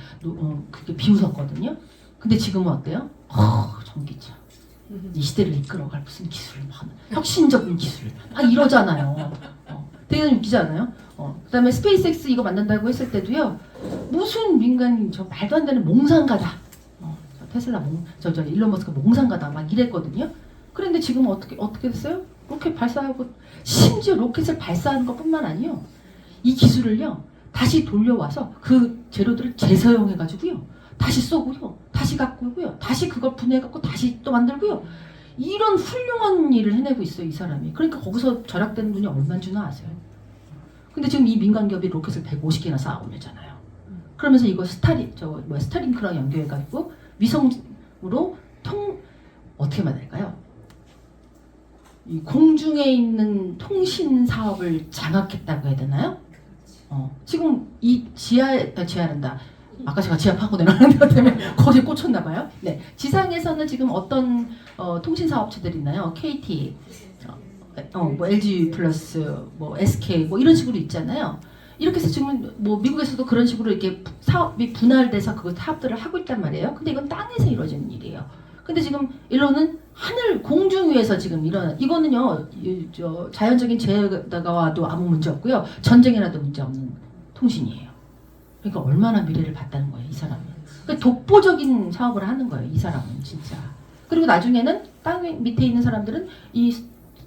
그게 비웃었거든요. 근데 지금은 어때요? 전기차 이 시대를 이끌어갈 무슨 기술 혁신적인 기술 막 이러잖아요. 되게 웃기지 않아요? 그 다음에 스페이스X 이거 만든다고 했을 때도요 무슨 민간인 저 말도 안 되는 몽상가다 테슬라 저 일론 머스크 몽상가다 막 이랬거든요. 그런데 지금 어떻게 됐어요? 로켓 발사하고 심지어 로켓을 발사하는 것뿐만 아니요 이 기술을요 다시 돌려와서 그 재료들을 재사용해가지고요 다시 쏘고요 다시 갖고 오고요 다시 그걸 분해해갖고 다시 또 만들고요 이런 훌륭한 일을 해내고 있어요 이 사람이. 그러니까 거기서 절약되는 돈이 얼마인 줄 아세요? 근데 지금 이 민간 기업이 로켓을 150개나 쌓아올렸잖아요. 그러면서 이거 스타링크랑 연결해가지고 위성으로 어떻게 말해야 될까요? 이 공중에 있는 통신 사업을 장악했다고 해야 되나요? 지금 이 지하란다. 아까 제가 지하 파고 내려가는 것 때문에 거기에 꽂혔나 봐요. 네, 지상에서는 지금 어떤 통신 사업체들이 있나요? KT, 뭐 LG 플러스, 뭐 SK, 뭐 이런 식으로 있잖아요. 이렇게 해서 지금 뭐 미국에서도 그런 식으로 이렇게 사업이 분할돼서 그 사업들을 하고 있단 말이에요. 근데 이건 땅에서 이루어지는 일이에요. 근데 지금 일론은 공중 위에서 지금 이거는요 자연적인 재해가 와도 아무 문제 없고요 전쟁에 나도 문제 없는 통신이에요. 그러니까 얼마나 미래를 봤다는 거예요 이 사람은. 그러니까 독보적인 사업을 하는 거예요 이 사람은 진짜. 그리고 나중에는 땅 밑에 있는 사람들은 이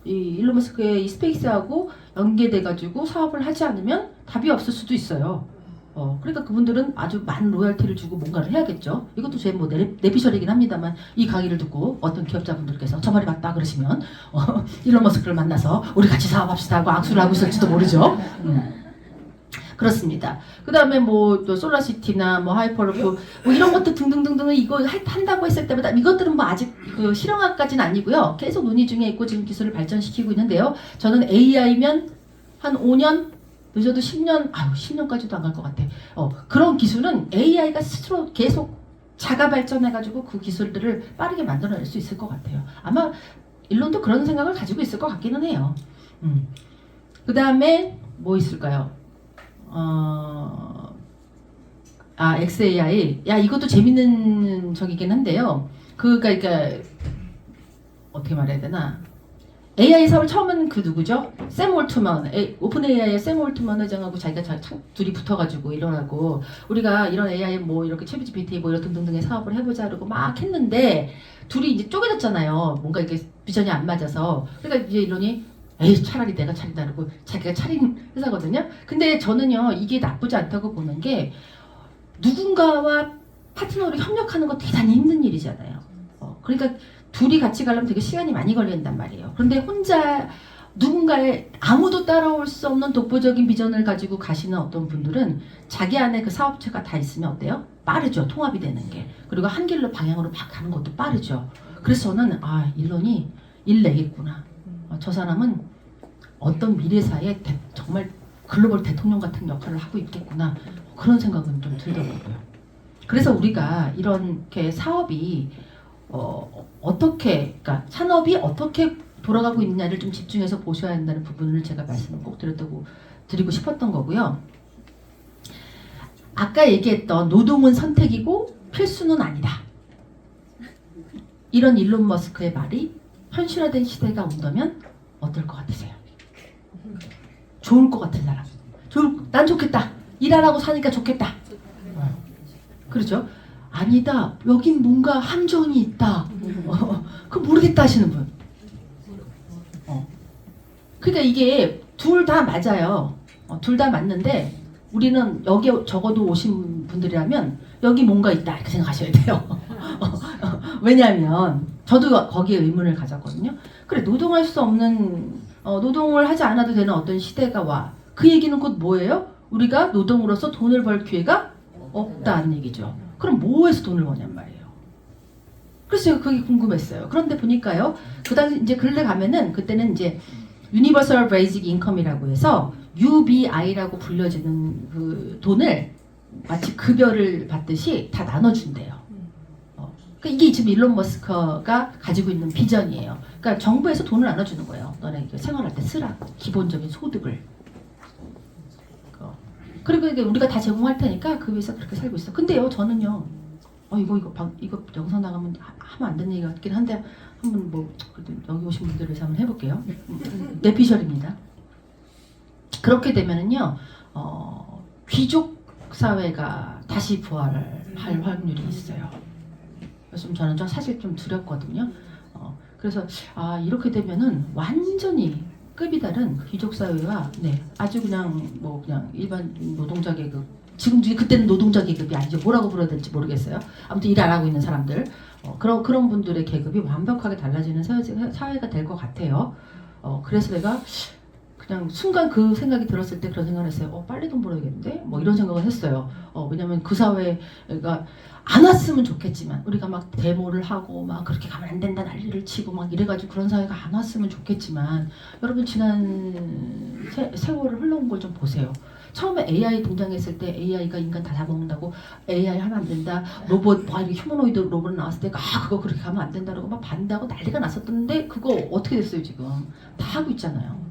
일론 머스크의 이 스페이스하고 연계돼가지고 사업을 하지 않으면 답이 없을 수도 있어요. 그러니까 그분들은 아주 많은 로열티를 주고 뭔가를 해야겠죠. 이것도 제 뭐 내피셜이긴 합니다만 이 강의를 듣고 어떤 기업자분들께서 저 말이 맞다 그러시면 일론 머스크를 만나서 우리 같이 사업합시다 하고 악수를 하고 있을지도 모르죠. 그렇습니다. 그 다음에 뭐 또 솔라시티나 뭐 하이퍼루프 뭐 이런 것도 등등등등을 이거 한다고 했을 때마다 이것들은 뭐 아직 그 실용화까지는 아니고요. 계속 논의 중에 있고 지금 기술을 발전시키고 있는데요. 저는 AI면 한 5년 늦어도 10년 10년까지도 안 갈 것 같아. 그런 기술은 AI가 스스로 계속 자가 발전해가지고 그 기술들을 빠르게 만들어낼 수 있을 것 같아요. 아마 일론도 그런 생각을 가지고 있을 것 같기는 해요. 그 다음에 뭐 있을까요? XAI. 이것도 재밌는 적이긴 한데요. 그러니까 어떻게 말해야 되나? AI 사업을 처음은 그 누구죠? 샘 올트먼, 오픈 AI의 샘 올트먼 회장하고 자기가 둘이 붙어가지고 일어나고 우리가 이런 AI 뭐 이렇게 챗 GPT 뭐 이런 등등등의 사업을 해보자 그러고 막 했는데 둘이 이제 쪼개졌잖아요. 뭔가 이렇게 비전이 안 맞아서. 그러니까 이제 이러니 에이 차라리 내가 차린다 그러고 자기가 차린 회사거든요. 근데 저는요 이게 나쁘지 않다고 보는 게 누군가와 파트너로 협력하는 거 대단히 힘든 일이잖아요. 그러니까 둘이 같이 가려면 되게 시간이 많이 걸린단 말이에요. 그런데 혼자 누군가의 아무도 따라올 수 없는 독보적인 비전을 가지고 가시는 어떤 분들은 자기 안에 그 사업체가 다 있으면 어때요? 빠르죠. 통합이 되는 게. 그리고 한 길로 방향으로 막 가는 것도 빠르죠. 그래서 저는 일론이 일 내겠구나. 저 사람은 어떤 미래사에 정말 글로벌 대통령 같은 역할을 하고 있겠구나. 그런 생각은 좀 들더라고요. 그래서 우리가 이렇게 사업이 어떻게, 그러니까 산업이 어떻게 돌아가고 있느냐를 좀 집중해서 보셔야 한다는 부분을 제가 말씀을 꼭 드리고 싶었던 거고요. 아까 얘기했던 노동은 선택이고 필수는 아니다. 이런 일론 머스크의 말이 현실화된 시대가 온다면 어떨 것 같으세요? 좋을 것 같은 사람. 난 좋겠다. 일 안 하고 사니까 좋겠다. 그렇죠? 아니다. 여긴 뭔가 함정이 있다. 그거 모르겠다 하시는 분. 그러니까 이게 둘 다 맞아요. 둘 다 맞는데 우리는 여기 적어도 오신 분들이라면 여기 뭔가 있다 이렇게 생각하셔야 돼요. 왜냐하면 저도 거기에 의문을 가졌거든요. 그래 노동할 수 없는 노동을 하지 않아도 되는 어떤 시대가 와. 그 얘기는 곧 뭐예요? 우리가 노동으로서 돈을 벌 기회가 없다는 얘기죠. 그럼 뭐해서 돈을 버냔 말이에요. 그래서 그게 궁금했어요. 그런데 보니까요, 그 당시 이제 근래 가면은 그때는 이제 Universal Basic Income이라고 해서 UBI라고 불려지는 그 돈을 마치 급여를 받듯이 다 나눠준대요. 그러니까 이게 지금 일론 머스크가 가지고 있는 비전이에요. 그러니까 정부에서 돈을 나눠주는 거예요. 너네 생활할 때 쓰라고 기본적인 소득을. 그리고 이게 우리가 다 제공할 테니까 그 위해서 그렇게 살고 있어. 근데요, 저는요, 이거 영상 나가면 하면 안 되는 얘기 같긴 한데 한번 뭐 여기 오신 분들을 위해서 한번 해볼게요. 내 비전입니다. 그렇게 되면은요, 귀족 사회가 다시 부활할 확률이 있어요. 그래서 저는 사실 좀 두렵거든요. 그래서 이렇게 되면은 완전히 급이 다른 귀족 사회와 아주 그냥 일반 노동자 계급 지금 그때는 노동자 계급이 아니죠. 뭐라고 불러야 될지 모르겠어요. 아무튼 일 안 하고 있는 사람들 그런 분들의 계급이 완벽하게 달라지는 사회가 될 것 같아요. 그래서 내가 그냥 순간 그 생각이 들었을 때 그런 생각을 했어요. 빨리 돈 벌어야겠는데? 뭐 이런 생각을 했어요. 왜냐면 그 사회가 안 왔으면 좋겠지만 우리가 막 데모를 하고 막 그렇게 가면 안 된다 난리를 치고 막 이래가지고 그런 사회가 안 왔으면 좋겠지만 여러분 지난 세월을 흘러온 걸 좀 보세요. 처음에 AI 등장했을 때 AI가 인간 다 잡아먹는다고 AI 하면 안 된다 로봇 이렇게 휴머노이드 로봇 나왔을 때 그거 그렇게 가면 안 된다라고 막 반대하고 난리가 났었던데 그거 어떻게 됐어요 지금? 다 하고 있잖아요.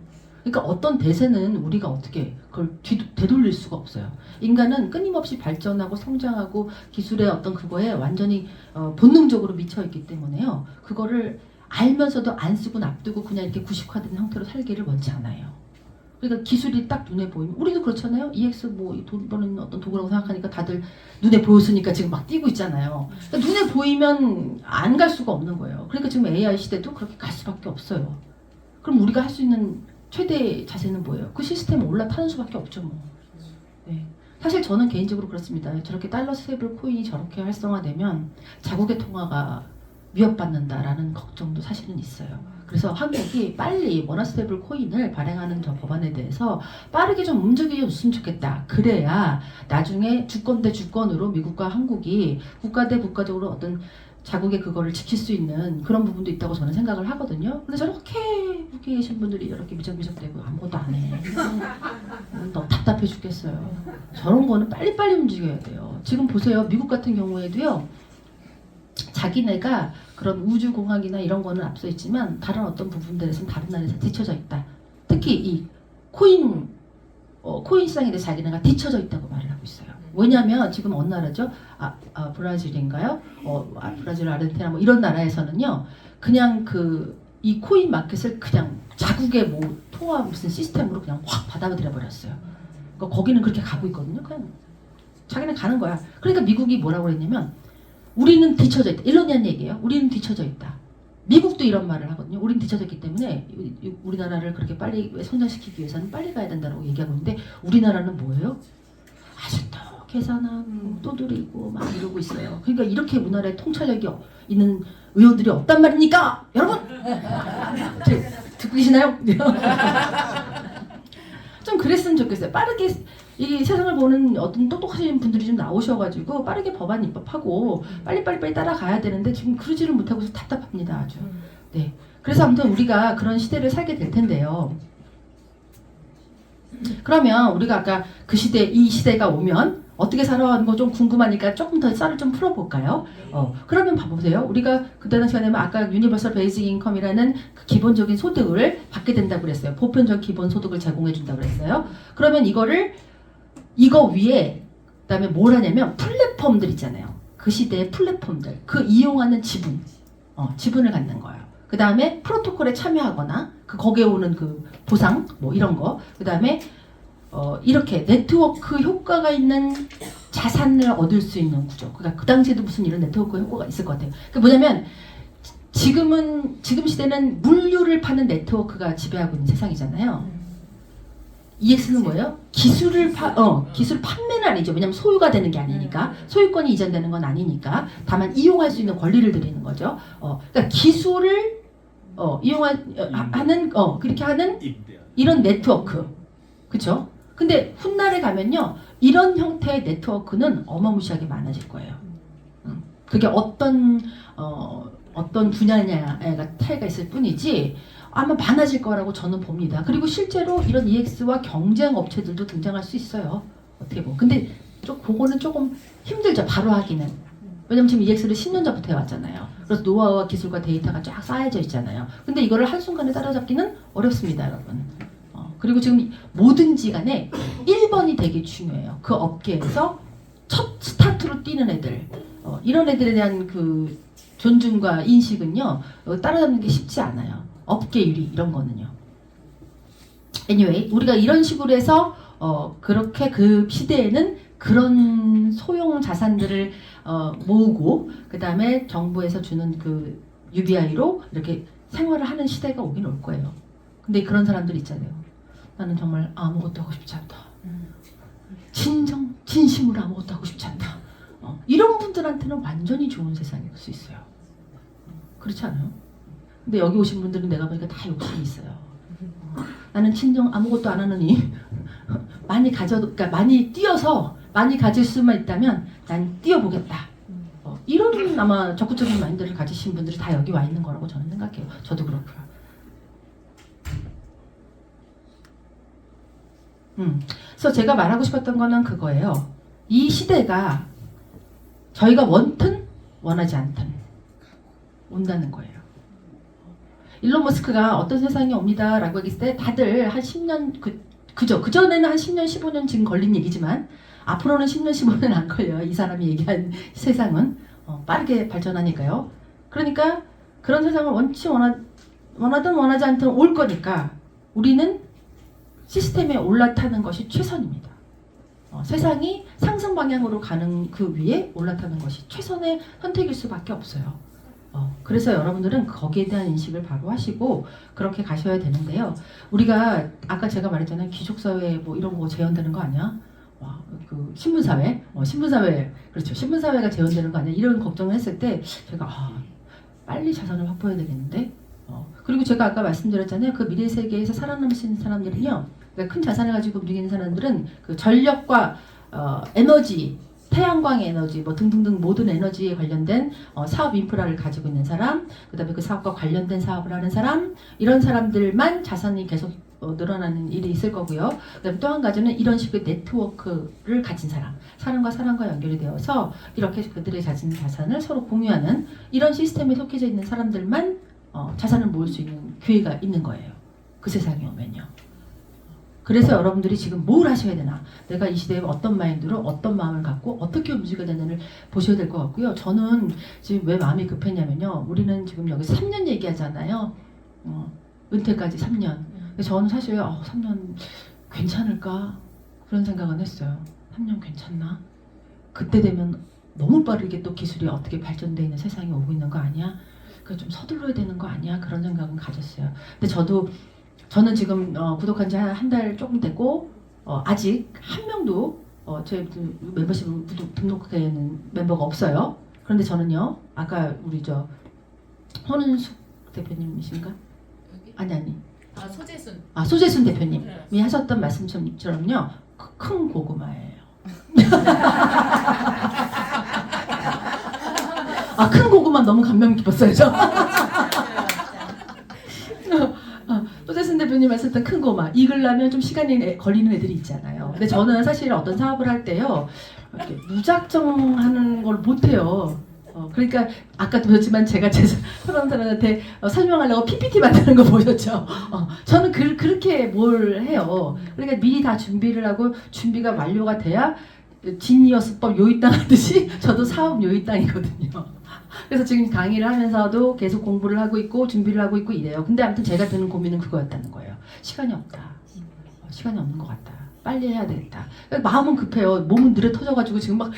그러니까 어떤 대세는 우리가 어떻게 그걸 되돌릴 수가 없어요. 인간은 끊임없이 발전하고 성장하고 기술의 어떤 그거에 완전히 본능적으로 미쳐있기 때문에요. 그거를 알면서도 안 쓰고 놔두고 그냥 이렇게 구식화된 형태로 살기를 원치 않아요. 그러니까 기술이 딱 눈에 보이면 우리도 그렇잖아요. EX 돈 버는 어떤 도구라고 생각하니까 다들 눈에 보였으니까 지금 막 뛰고 있잖아요. 그러니까 눈에 보이면 안 갈 수가 없는 거예요. 그러니까 지금 AI 시대도 그렇게 갈 수밖에 없어요. 그럼 우리가 할 수 있는 최대 자세는 뭐예요? 그 시스템에 올라타는 수밖에 없죠 뭐. 사실 저는 개인적으로 그렇습니다. 저렇게 달러 스테이블 코인이 저렇게 활성화되면 자국의 통화가 위협받는다라는 걱정도 사실은 있어요. 그래서 한국이 빨리 원화 스테이블 코인을 발행하는 저 법안에 대해서 빠르게 좀 움직여줬으면 좋겠다. 그래야 나중에 주권 대 주권으로 미국과 한국이 국가 대 국가적으로 어떤 자국의 그거를 지킬 수 있는 그런 부분도 있다고 저는 생각을 하거든요. 근데 저렇게 북에 계신 분들이 이렇게 미적미적대고 아무것도 안 해. 너무 답답해 죽겠어요. 저런 거는 빨리빨리 움직여야 돼요. 지금 보세요. 미국 같은 경우에도요. 자기네가 그런 우주공학이나 이런 거는 앞서 있지만 다른 어떤 부분들에서는 다른 나라에서 뒤쳐져 있다. 특히 이 코인 코인 시장에 대해서 자기네가 뒤처져 있다고 말을 하고 있어요. 왜냐하면 지금 어느 나라죠? 브라질인가요? 브라질, 아르헨티나 뭐 이런 나라에서는요, 그냥 이 코인 마켓을 그냥 자국의 뭐 통화 무슨 시스템으로 그냥 확 받아들여 버렸어요. 그러니까 거기는 그렇게 가고 있거든요. 그냥 자기는 가는 거야. 그러니까 미국이 뭐라고 그랬냐면 우리는 뒤처져 있다. 일론이한 얘기예요. 우리는 뒤처져 있다. 미국도 이런 말을 하거든요. 우리는 뒤처져 있기 때문에 우리나라를 그렇게 빨리 성장시키기 위해서는 빨리 가야 된다고 얘기하고 있는데 우리나라는 뭐예요? 아주 또 계산하고 또 누리고 막 이러고 있어요. 그러니까 이렇게 우리나라에 통찰력이 있는 의원들이 없단 말입니까? 여러분! 듣고 계시나요? 좀 그랬으면 좋겠어요. 빠르게 이 세상을 보는 어떤 똑똑하신 분들이 좀 나오셔가지고 빠르게 법안 입법하고 빨리 따라가야 되는데 지금 그러지를 못하고서 답답합니다. 아주. 네. 그래서 아무튼 우리가 그런 시대를 살게 될 텐데요. 그러면 우리가 아까 이 시대가 오면 어떻게 살아가는 거 좀 궁금하니까 조금 더 썰을 좀 풀어볼까요? 그러면 봐보세요. 우리가 그때 당시에는 아까 유니버설 베이직 인컴이라는 그 기본적인 소득을 받게 된다고 그랬어요. 보편적 기본 소득을 제공해 준다고 그랬어요. 그러면 이거 위에 그다음에 뭘 하냐면 플랫폼들 있잖아요. 그 시대의 플랫폼들, 그 이용하는 지분을 갖는 거예요. 그 다음에 프로토콜에 참여하거나 거기에 오는 그 보상 뭐 이런 거. 그 다음에 이렇게 네트워크 효과가 있는 자산을 얻을 수 있는 구조. 그러니까 그 당시에도 무슨 이런 네트워크 효과가 있을 것 같아요. 그 뭐냐면 지금 시대는 물류를 파는 네트워크가 지배하고 있는 세상이잖아요. EX는 뭐예요? 기술 판매는 아니죠. 왜냐면 소유가 되는 게 아니니까. 소유권이 이전되는 건 아니니까. 다만 이용할 수 있는 권리를 드리는 거죠. 그러니까 기술을 하는 그렇게 하는 이런 네트워크. 그렇죠? 근데 훗날에 가면요. 이런 형태의 네트워크는 어마무시하게 많아질 거예요. 그게 어떤 분야냐가 차이가 있을 뿐이지 아마 많아질 거라고 저는 봅니다. 그리고 실제로 이런 EX와 경쟁 업체들도 등장할 수 있어요. 어떻게 보면. 근데 그거는 조금 힘들죠. 바로 하기는. 왜냐면 지금 EX를 10년 전부터 해왔잖아요. 그래서 노하우와 기술과 데이터가 쫙 쌓여져 있잖아요. 근데 이거를 한순간에 따라잡기는 어렵습니다, 여러분. 그리고 지금 뭐든지 간에 1번이 되게 중요해요. 그 업계에서 첫 스타트로 뛰는 애들. 이런 애들에 대한 그 존중과 인식은요. 따라잡는 게 쉽지 않아요. 업계 유리 이런 거는요. Anyway, 우리가 이런 식으로 해서 그렇게 그 시대에는 그런 소형 자산들을 모으고 그 다음에 정부에서 주는 그 UBI로 이렇게 생활을 하는 시대가 오긴 올 거예요. 근데 그런 사람들 있잖아요. 나는 정말 아무것도 하고 싶지 않다. 진심으로 아무것도 하고 싶지 않다. 이런 분들한테는 완전히 좋은 세상일 수 있어요. 그렇지 않아요? 근데 여기 오신 분들은 내가 보니까 다 욕심이 있어요. 나는 아무것도 안 하느니 그러니까 많이 뛰어서 많이 가질 수만 있다면 난 뛰어보겠다. 이런 아마 적극적인 마인드를 가지신 분들이 다 여기 와 있는 거라고 저는 생각해요. 저도 그렇고요. 그래서 제가 말하고 싶었던 거는 그거예요. 이 시대가 저희가 원튼 원하지 않든 온다는 거예요. 일론 머스크가 어떤 세상이 옵니다 라고 얘기했을 때 다들 한 10년 그전에는 한 10년 15년 지금 걸린 얘기지만 앞으로는 10년 15년 안 걸려요. 이 사람이 얘기한 세상은 빠르게 발전하니까요. 그러니까 그런 세상을 원하든 원하지 않든 올 거니까 우리는 시스템에 올라타는 것이 최선입니다. 세상이 상승 방향으로 가는 그 위에 올라타는 것이 최선의 선택일 수밖에 없어요. 그래서 여러분들은 거기에 대한 인식을 바로 하시고 그렇게 가셔야 되는데요. 우리가 아까 제가 말했잖아요. 귀족사회 뭐 이런 거 재현되는 거 아니야? 그 신분사회? 신분사회, 그렇죠. 신분사회가 재현되는 거 아니야? 이런 걱정을 했을 때 제가 빨리 자산을 확보해야 되겠는데? 그리고 제가 아까 말씀드렸잖아요. 그 미래 세계에서 살아남으신 사람들은요. 그러니까 큰 자산을 가지고 움직이는 사람들은 그 전력과 에너지, 태양광 에너지 뭐 등등등 모든 에너지에 관련된 사업 인프라를 가지고 있는 사람, 그 다음에 그 사업과 관련된 사업을 하는 사람, 이런 사람들만 자산이 계속 늘어나는 일이 있을 거고요. 그다음에 또 한 가지는 이런 식의 네트워크를 가진 사람과 사람과 연결이 되어서 이렇게 그들의 가진 자산을 서로 공유하는 이런 시스템에 속해져 있는 사람들만 자산을 모을 수 있는 기회가 있는 거예요. 그 세상에 오면요. 그래서 여러분들이 지금 뭘 하셔야 되나, 내가 이 시대에 어떤 마인드로 어떤 마음을 갖고 어떻게 움직여야 되는지를 보셔야 될 것 같고요. 저는 지금 왜 마음이 급했냐면요, 우리는 지금 여기 3년 얘기하잖아요. 은퇴까지 3년. 근데 저는 사실 3년 괜찮을까 그런 생각은 했어요. 3년 괜찮나? 그때 되면 너무 빠르게 또 기술이 어떻게 발전되어 있는 세상이 오고 있는 거 아니야? 좀 서둘러야 되는 거 아니야? 그런 생각은 가졌어요. 근데 저는 지금 구독한 지 한 달 조금 됐고, 아직 한 명도 제 멤버십 등록되는 멤버가 없어요. 그런데 저는요, 아까 우리 손은숙 대표님이신가? 아니. 소재순 대표님이 하셨던 말씀처럼요, 큰 고구마예요. 큰 고구마 너무 감명 깊었어요, 저. 소재순 대표님 하셨던 큰 고구마, 익으려면 좀 시간이 걸리는 애들이 있잖아요. 근데 저는 사실 어떤 사업을 할 때요, 이렇게 무작정 하는 걸 못해요. 그러니까 아까도 보셨지만 제가 제 사람들한테 설명하려고 PPT 만드는 거 보셨죠? 저는 그렇게 뭘 해요. 그러니까 미리 다 준비를 하고, 준비가 완료가 돼야 지니어스법 요일당 하듯이 저도 사업 요일당이거든요. 그래서 지금 강의를 하면서도 계속 공부를 하고 있고 준비를 하고 있고 이래요. 근데 아무튼 제가 드는 고민은 그거였다는 거예요. 시간이 없다. 시간이 없는 것 같다. 빨리 해야 되겠다. 마음은 급해요. 몸은 느려 터져가지고 지금 막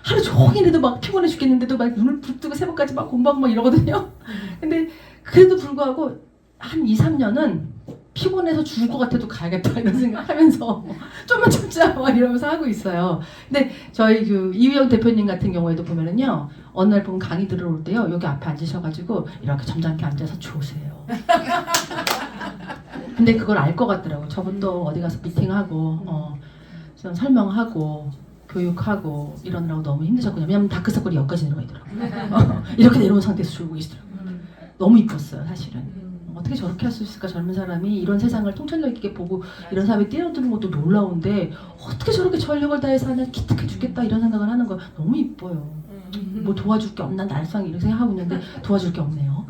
하루 종일해도 막 피곤해 죽겠는데도 막 눈을 부릅뜨고 새벽까지 막 공부하고 막 이러거든요. 근데 그래도 불구하고 한 2, 3년은 피곤해서 죽을 것 같아도 가야겠다 이런 생각하면서 좀만 참자 막 이러면서 하고 있어요. 근데 저희 이휘영 대표님 같은 경우에도 보면은요, 어느 날 보면 강의 들어올 때요, 여기 앞에 앉으셔가지고 이렇게 점잖게 앉아서 조세요. 근데 그걸 알 것 같더라고. 저분도 어디 가서 미팅하고 설명하고 교육하고 이러느라고 너무 힘드셨거든요. 왜냐면 다크서클이 여기까지 내려가더라고요. 이렇게 내려온 상태에서 졸고 계시더라고요. 너무 이뻤어요, 사실은. 어떻게 저렇게 할 수 있을까, 젊은 사람이 이런 세상을 통찰력 있게 보고 이런 사람이 뛰어드는 것도 놀라운데 어떻게 저렇게 전력을 다해서 하냐, 기특해 죽겠다 이런 생각을 하는 거 너무 이뻐요. 뭐 도와줄 게 없나 날상 이렇게 생각하고 있는데 도와줄 게 없네요.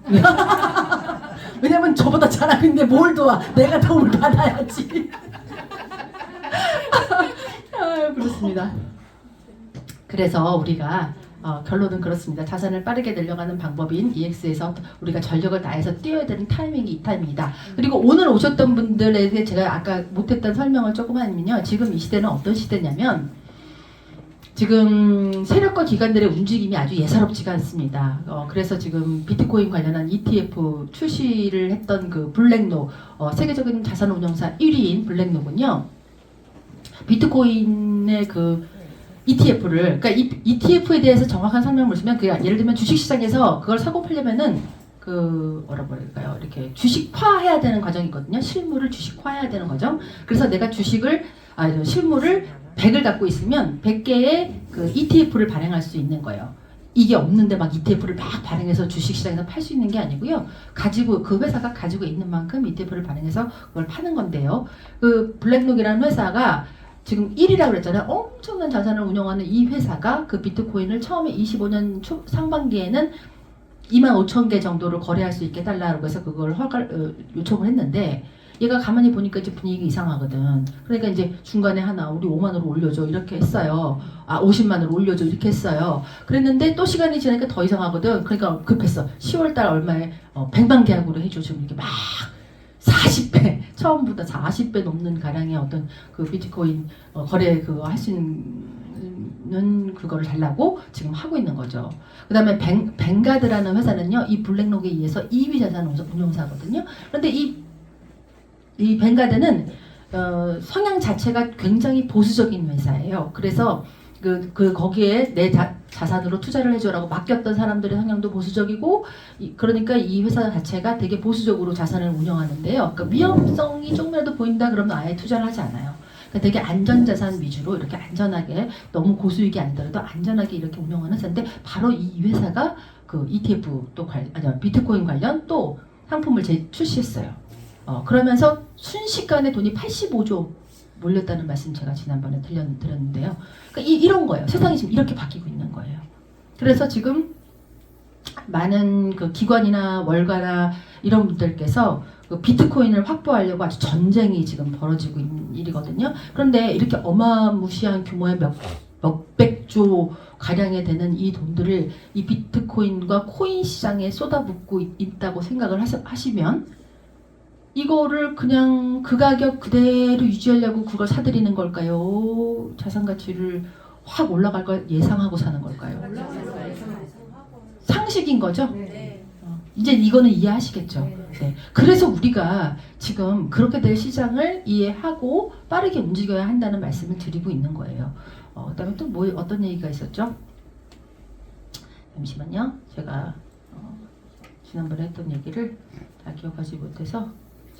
왜냐면 저보다 잘하고 있는데 뭘 도와, 내가 도움을 받아야지. 그렇습니다. 그래서 우리가 결론은 그렇습니다. 자산을 빠르게 늘려가는 방법인 EX에서 우리가 전력을 다해서 뛰어야 되는 타이밍이 이 타이밍이다. 그리고 오늘 오셨던 분들에게 제가 아까 못했던 설명을 조금 하면요, 지금 이 시대는 어떤 시대냐면 지금 세력과 기관들의 움직임이 아주 예사롭지가 않습니다. 그래서 지금 비트코인 관련한 ETF 출시를 했던 그 블랙로, 세계적인 자산 운용사 1위인 블랙로군요, 비트코인의 ETF를, 그러니까 ETF에 대해서 정확한 설명을 주면, 예를 들면 주식시장에서 그걸 사고 팔려면은 뭐라고 할까요? 이렇게 주식화해야 되는 과정이 있거든요. 실물을 주식화해야 되는 과정. 그래서 내가 실물을 100을 갖고 있으면 100개의 ETF를 발행할 수 있는 거예요. 이게 없는데 막 ETF를 막 발행해서 주식시장에서 팔 수 있는 게 아니고요. 그 회사가 가지고 있는 만큼 ETF를 발행해서 그걸 파는 건데요. 블랙록이라는 회사가 지금 1위라고 그랬잖아요. 엄청난 자산을 운영하는 이 회사가 비트코인을 처음에 25년 상반기에는 25,000개 정도를 거래할 수 있게 해달라고 해서 그걸 요청을 했는데, 얘가 가만히 보니까 이제 분위기가 이상하거든. 그러니까 이제 중간에 하나 우리 5만으로 올려줘 이렇게 했어요. 50만으로 올려줘 이렇게 했어요. 그랬는데 또 시간이 지나니까 더 이상하거든. 그러니까 급했어. 10월달 얼마에 100만 계약으로 해줘. 지금 이렇게 막 40배, 처음보다 40배 넘는 가량의 어떤 비트코인 거래 할 수 있는 그거를 달라고 지금 하고 있는 거죠. 그 다음에 뱅가드라는 회사는요, 이 블랙록에 의해서 2위 자산 운용사거든요. 그런데 이 뱅가드는 성향 자체가 굉장히 보수적인 회사예요. 그래서 거기에 내 자산으로 투자를 해줘라고 맡겼던 사람들의 성향도 보수적이고, 그러니까 이 회사 자체가 되게 보수적으로 자산을 운영하는데요. 그러니까 위험성이 조금이라도 보인다 그러면 아예 투자를 하지 않아요. 그러니까 되게 안전자산 위주로 이렇게 안전하게, 너무 고수익이 아니더라도 안전하게 이렇게 운영하는 회사인데, 바로 이 회사가 ETF 비트코인 관련 또 상품을 출시했어요. 그러면서 순식간에 돈이 85조 몰렸다는 말씀 제가 지난번에 드렸는데요. 그러니까 이런 거예요. 세상이 지금 이렇게 바뀌고 있는 거예요. 그래서 지금 많은 기관이나 월가나 이런 분들께서 그 비트코인을 확보하려고 아주 전쟁이 지금 벌어지고 있는 일이거든요. 그런데 이렇게 어마무시한 규모의 몇백조 가량에 되는 이 돈들을 이 비트코인과 코인 시장에 쏟아붓고 있다고 생각을 하시면 이거를 그냥 그 가격 그대로 유지하려고 그걸 사들이는 걸까요? 자산 가치를 확 올라갈 걸 예상하고 사는 걸까요? 상식인 거죠? 이제 이거는 이해하시겠죠? 네. 그래서 우리가 지금 그렇게 될 시장을 이해하고 빠르게 움직여야 한다는 말씀을 드리고 있는 거예요. 그다음에 또 뭐 어떤 얘기가 있었죠? 잠시만요. 제가 지난번에 했던 얘기를 다 기억하지 못해서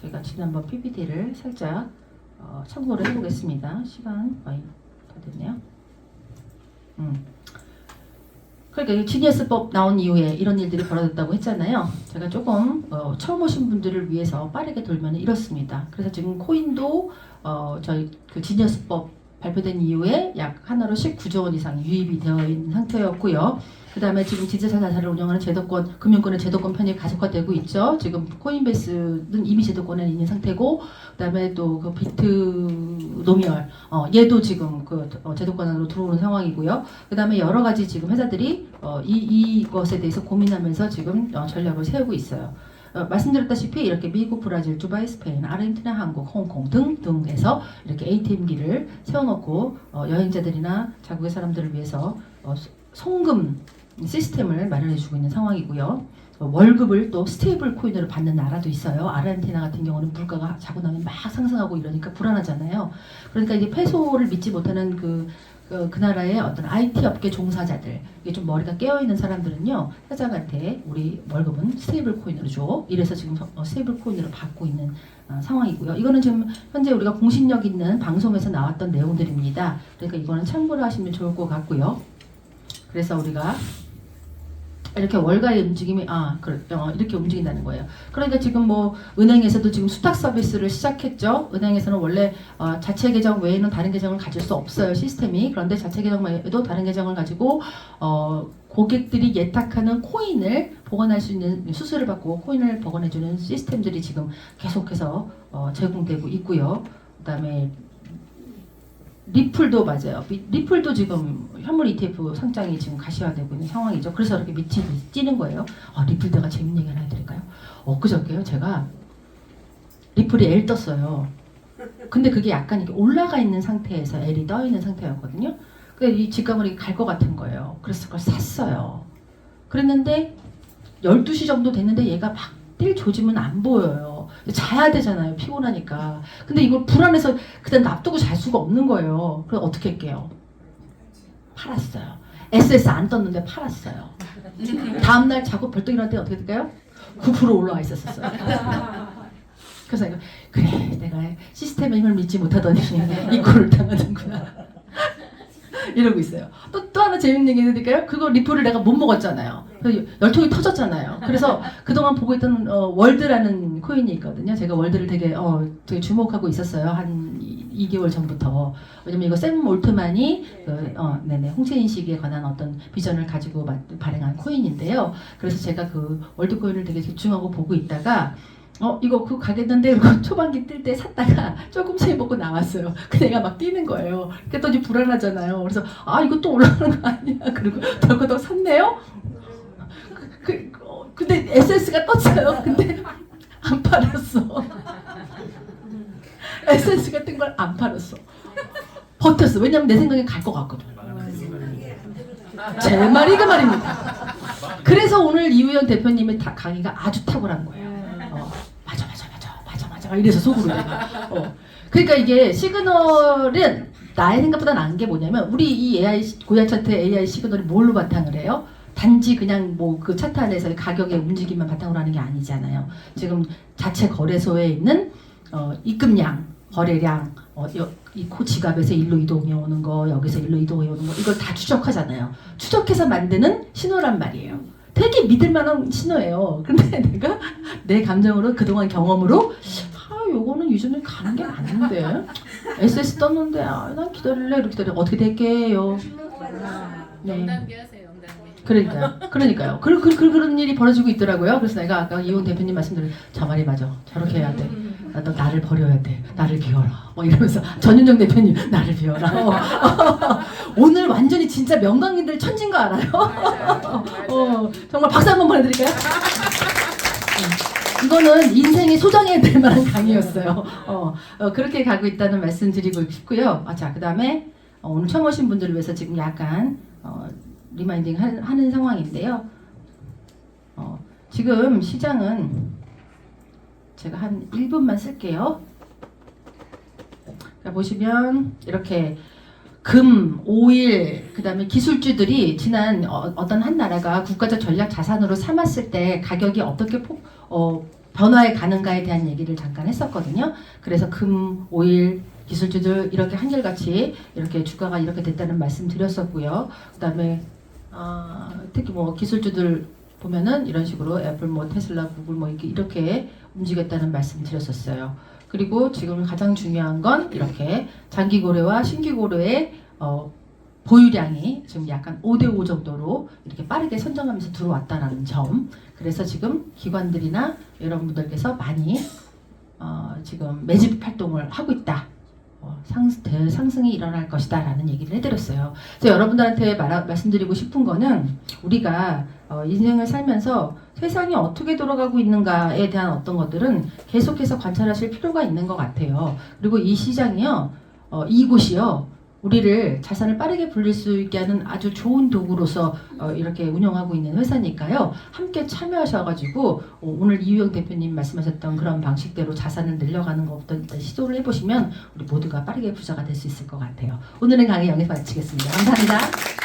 제가 지난번 PPT를 살짝 참고를 해보겠습니다. 시간 거의 다 됐네요. 그러니까 이 지니어스법 나온 이후에 이런 일들이 벌어졌다고 했잖아요. 제가 조금 처음 오신 분들을 위해서 빠르게 돌면 이렇습니다. 그래서 지금 코인도 저희 그 지니어스법 발표된 이후에 약 하나로 19조 원 이상 유입이 되어 있는 상태였고요. 그 다음에 지금 디지털 자산을 운영하는 제도권, 금융권의 제도권 편입이 가속화되고 있죠. 지금 코인베이스는 이미 제도권에 있는 상태고, 그 다음에 또 그 비트노미얼, 얘도 지금 그 제도권 안으로 들어오는 상황이고요. 그 다음에 여러 가지 지금 회사들이 이것에 대해서 고민하면서 지금 전략을 세우고 있어요. 말씀드렸다시피 이렇게 미국, 브라질, 두바이, 스페인, 아르헨티나, 한국, 홍콩 등에서 이렇게 ATM기를 세워놓고 여행자들이나 자국의 사람들을 위해서 송금 시스템을 마련해주고 있는 상황이고요. 월급을 또 스테이블 코인으로 받는 나라도 있어요. 아르헨티나 같은 경우는 물가가 자고 나면 막 상승하고 이러니까 불안하잖아요. 그러니까 이제 페소를 믿지 못하는 그 나라의 어떤 IT 업계 종사자들, 이게 좀 머리가 깨어있는 사람들은요, 사장한테 우리 월급은 스테이블 코인으로 줘. 이래서 지금 스테이블 코인으로 받고 있는 상황이고요. 이거는 지금 현재 우리가 공신력 있는 방송에서 나왔던 내용들입니다. 그러니까 이거는 참고를 하시면 좋을 것 같고요. 그래서 우리가 이렇게 월가의 움직임이 이렇게 움직인다는 거예요. 그러니까 지금 뭐 은행에서도 지금 수탁 서비스를 시작했죠. 은행에서는 원래 자체 계정 외에는 다른 계정을 가질 수 없어요, 시스템이. 그런데 자체 계정 외에도 다른 계정을 가지고 고객들이 예탁하는 코인을 보관할 수 있는, 수수료를 받고 코인을 보관해주는 시스템들이 지금 계속해서 제공되고 있고요. 그다음에 리플도 맞아요. 리플도 지금 현물 ETF 상장이 지금 가시화되고 있는 상황이죠. 그래서 이렇게 밑이 뛰는 거예요. 리플 내가 재밌는 얘기 하나 해드릴까요? 엊그저께요, 제가 리플이 L 떴어요. 근데 그게 약간 이렇게 올라가 있는 상태에서 L이 떠 있는 상태였거든요. 그래서 이 집값을 갈 것 같은 거예요. 그래서 그걸 샀어요. 그랬는데 12시 정도 됐는데 얘가 막 뛸 조짐은 안 보여요. 자야 되잖아요, 피곤하니까. 근데 이걸 불안해서 그냥 놔두고 잘 수가 없는 거예요. 그럼 어떻게 할게요? 팔았어요. SS 안 떴는데 팔았어요. 다음날 자고 벌떡 일어날 때 어떻게 될까요? 9% 올라와 있었어요. 그래서 그래, 내가 시스템의 힘을 믿지 못하더니 이 꼴을 당하는구나. 이러고 있어요. 또 하나 재밌는 얘기 해드릴까요? 그거 리플을 내가 못 먹었잖아요. 열통이 터졌잖아요. 그래서 그동안 보고 있던 월드라는 코인이 있거든요. 제가 월드를 되게 주목하고 있었어요. 한 2개월 전부터. 왜냐면 이거 샘 올트만이 홍채인식에 관한 어떤 비전을 가지고 발행한 코인인데요. 그래서 제가 그 월드 코인을 되게 집중하고 보고 있다가 이거 그거 가겠는데 이거 초반기 뜰 때 샀다가 조금 차이 먹고 나왔어요. 근데 얘가 막 뛰는 거예요. 그랬더니 불안하잖아요. 그래서 이거 또 올라가는 거 아니야? 그리고 덜커덕 샀네요. 근데 SS가 떴어요. 근데 안 팔았어. SS 같은 걸 안 팔았어. 버텼어. 왜냐면 내 생각에 갈 것 같거든. 제 말이 그 말입니다. 그래서 오늘 이우영 대표님의 강의가 아주 탁월한 거예요. 맞아 이래서 속으로 그러니까 이게 시그널은 나의 생각보다 나은 게 뭐냐면, 우리 이 AI 고야 차트 AI 시그널이 뭘로 바탕을 해요? 단지 그냥 뭐 그 차트 안에서의 가격의 움직임만 바탕으로 하는 게 아니잖아요. 지금 자체 거래소에 있는 입금량, 거래량, 이 지갑에서 일로 이동해 오는 거, 여기서 일로 이동해 오는 거, 이걸 다 추적하잖아요. 추적해서 만드는 신호란 말이에요. 되게 믿을 만한 신호예요. 근데 내가 내 감정으로, 그동안 경험으로 요거는 유전을 가는 게 맞는데 SS 떴는데 난 기다릴래, 이렇게 기다려. 어떻게 될게요? 네. 영단기 하세요, 영단기. 그러니까요. 그런 일이 벌어지고 있더라고요. 그래서 내가 아까 이용 대표님 말씀대로 저 말이 맞아. 저렇게 해야 돼. 너 나를 버려야 돼. 나를 비워라. 뭐 이러면서 전윤정 대표님 나를 비워라. 오늘 완전히 진짜 명강인들 천진 거 알아요? 정말 박수 한번 보내드릴까요? 이거는 인생에 소장해야 될 만한 강의였어요. 그렇게 가고 있다는 말씀 드리고 싶고요. 자, 그 다음에 오늘 처음 오신 분들을 위해서 지금 약간 리마인딩 하는 상황인데요. 지금 시장은 제가 한 1분만 쓸게요. 보시면 이렇게 금, 오일, 그 다음에 기술주들이 지난 어떤 한 나라가 국가적 전략 자산으로 삼았을 때 가격이 어떻게 변화해 가는가에 대한 얘기를 잠깐 했었거든요. 그래서 금, 오일, 기술주들 이렇게 한결같이 이렇게 주가가 이렇게 됐다는 말씀 드렸었고요. 그 다음에 특히 뭐 기술주들 보면은 이런 식으로 애플, 뭐 테슬라, 구글 뭐 이렇게 움직였다는 말씀 드렸었어요. 그리고 지금 가장 중요한 건 이렇게 장기 고래와 신규 고래의 보유량이 지금 약간 5대5 정도로 이렇게 빠르게 선정하면서 들어왔다라는 점. 그래서 지금 기관들이나 여러분들께서 많이 지금 매집 활동을 하고 있다. 상승이 일어날 것이다 라는 얘기를 해드렸어요. 그래서 여러분들한테 말씀드리고 싶은 거는 우리가 인생을 살면서 세상이 어떻게 돌아가고 있는가에 대한 어떤 것들은 계속해서 관찰하실 필요가 있는 것 같아요. 그리고 이 시장이요, 이곳이요, 우리를 자산을 빠르게 불릴 수 있게 하는 아주 좋은 도구로서 이렇게 운영하고 있는 회사니까요. 함께 참여하셔가지고 오늘 이유영 대표님 말씀하셨던 그런 방식대로 자산을 늘려가는 것부터 일단 시도를 해보시면 우리 모두가 빠르게 부자가 될 수 있을 것 같아요. 오늘은 강의 여기서 마치겠습니다. 감사합니다.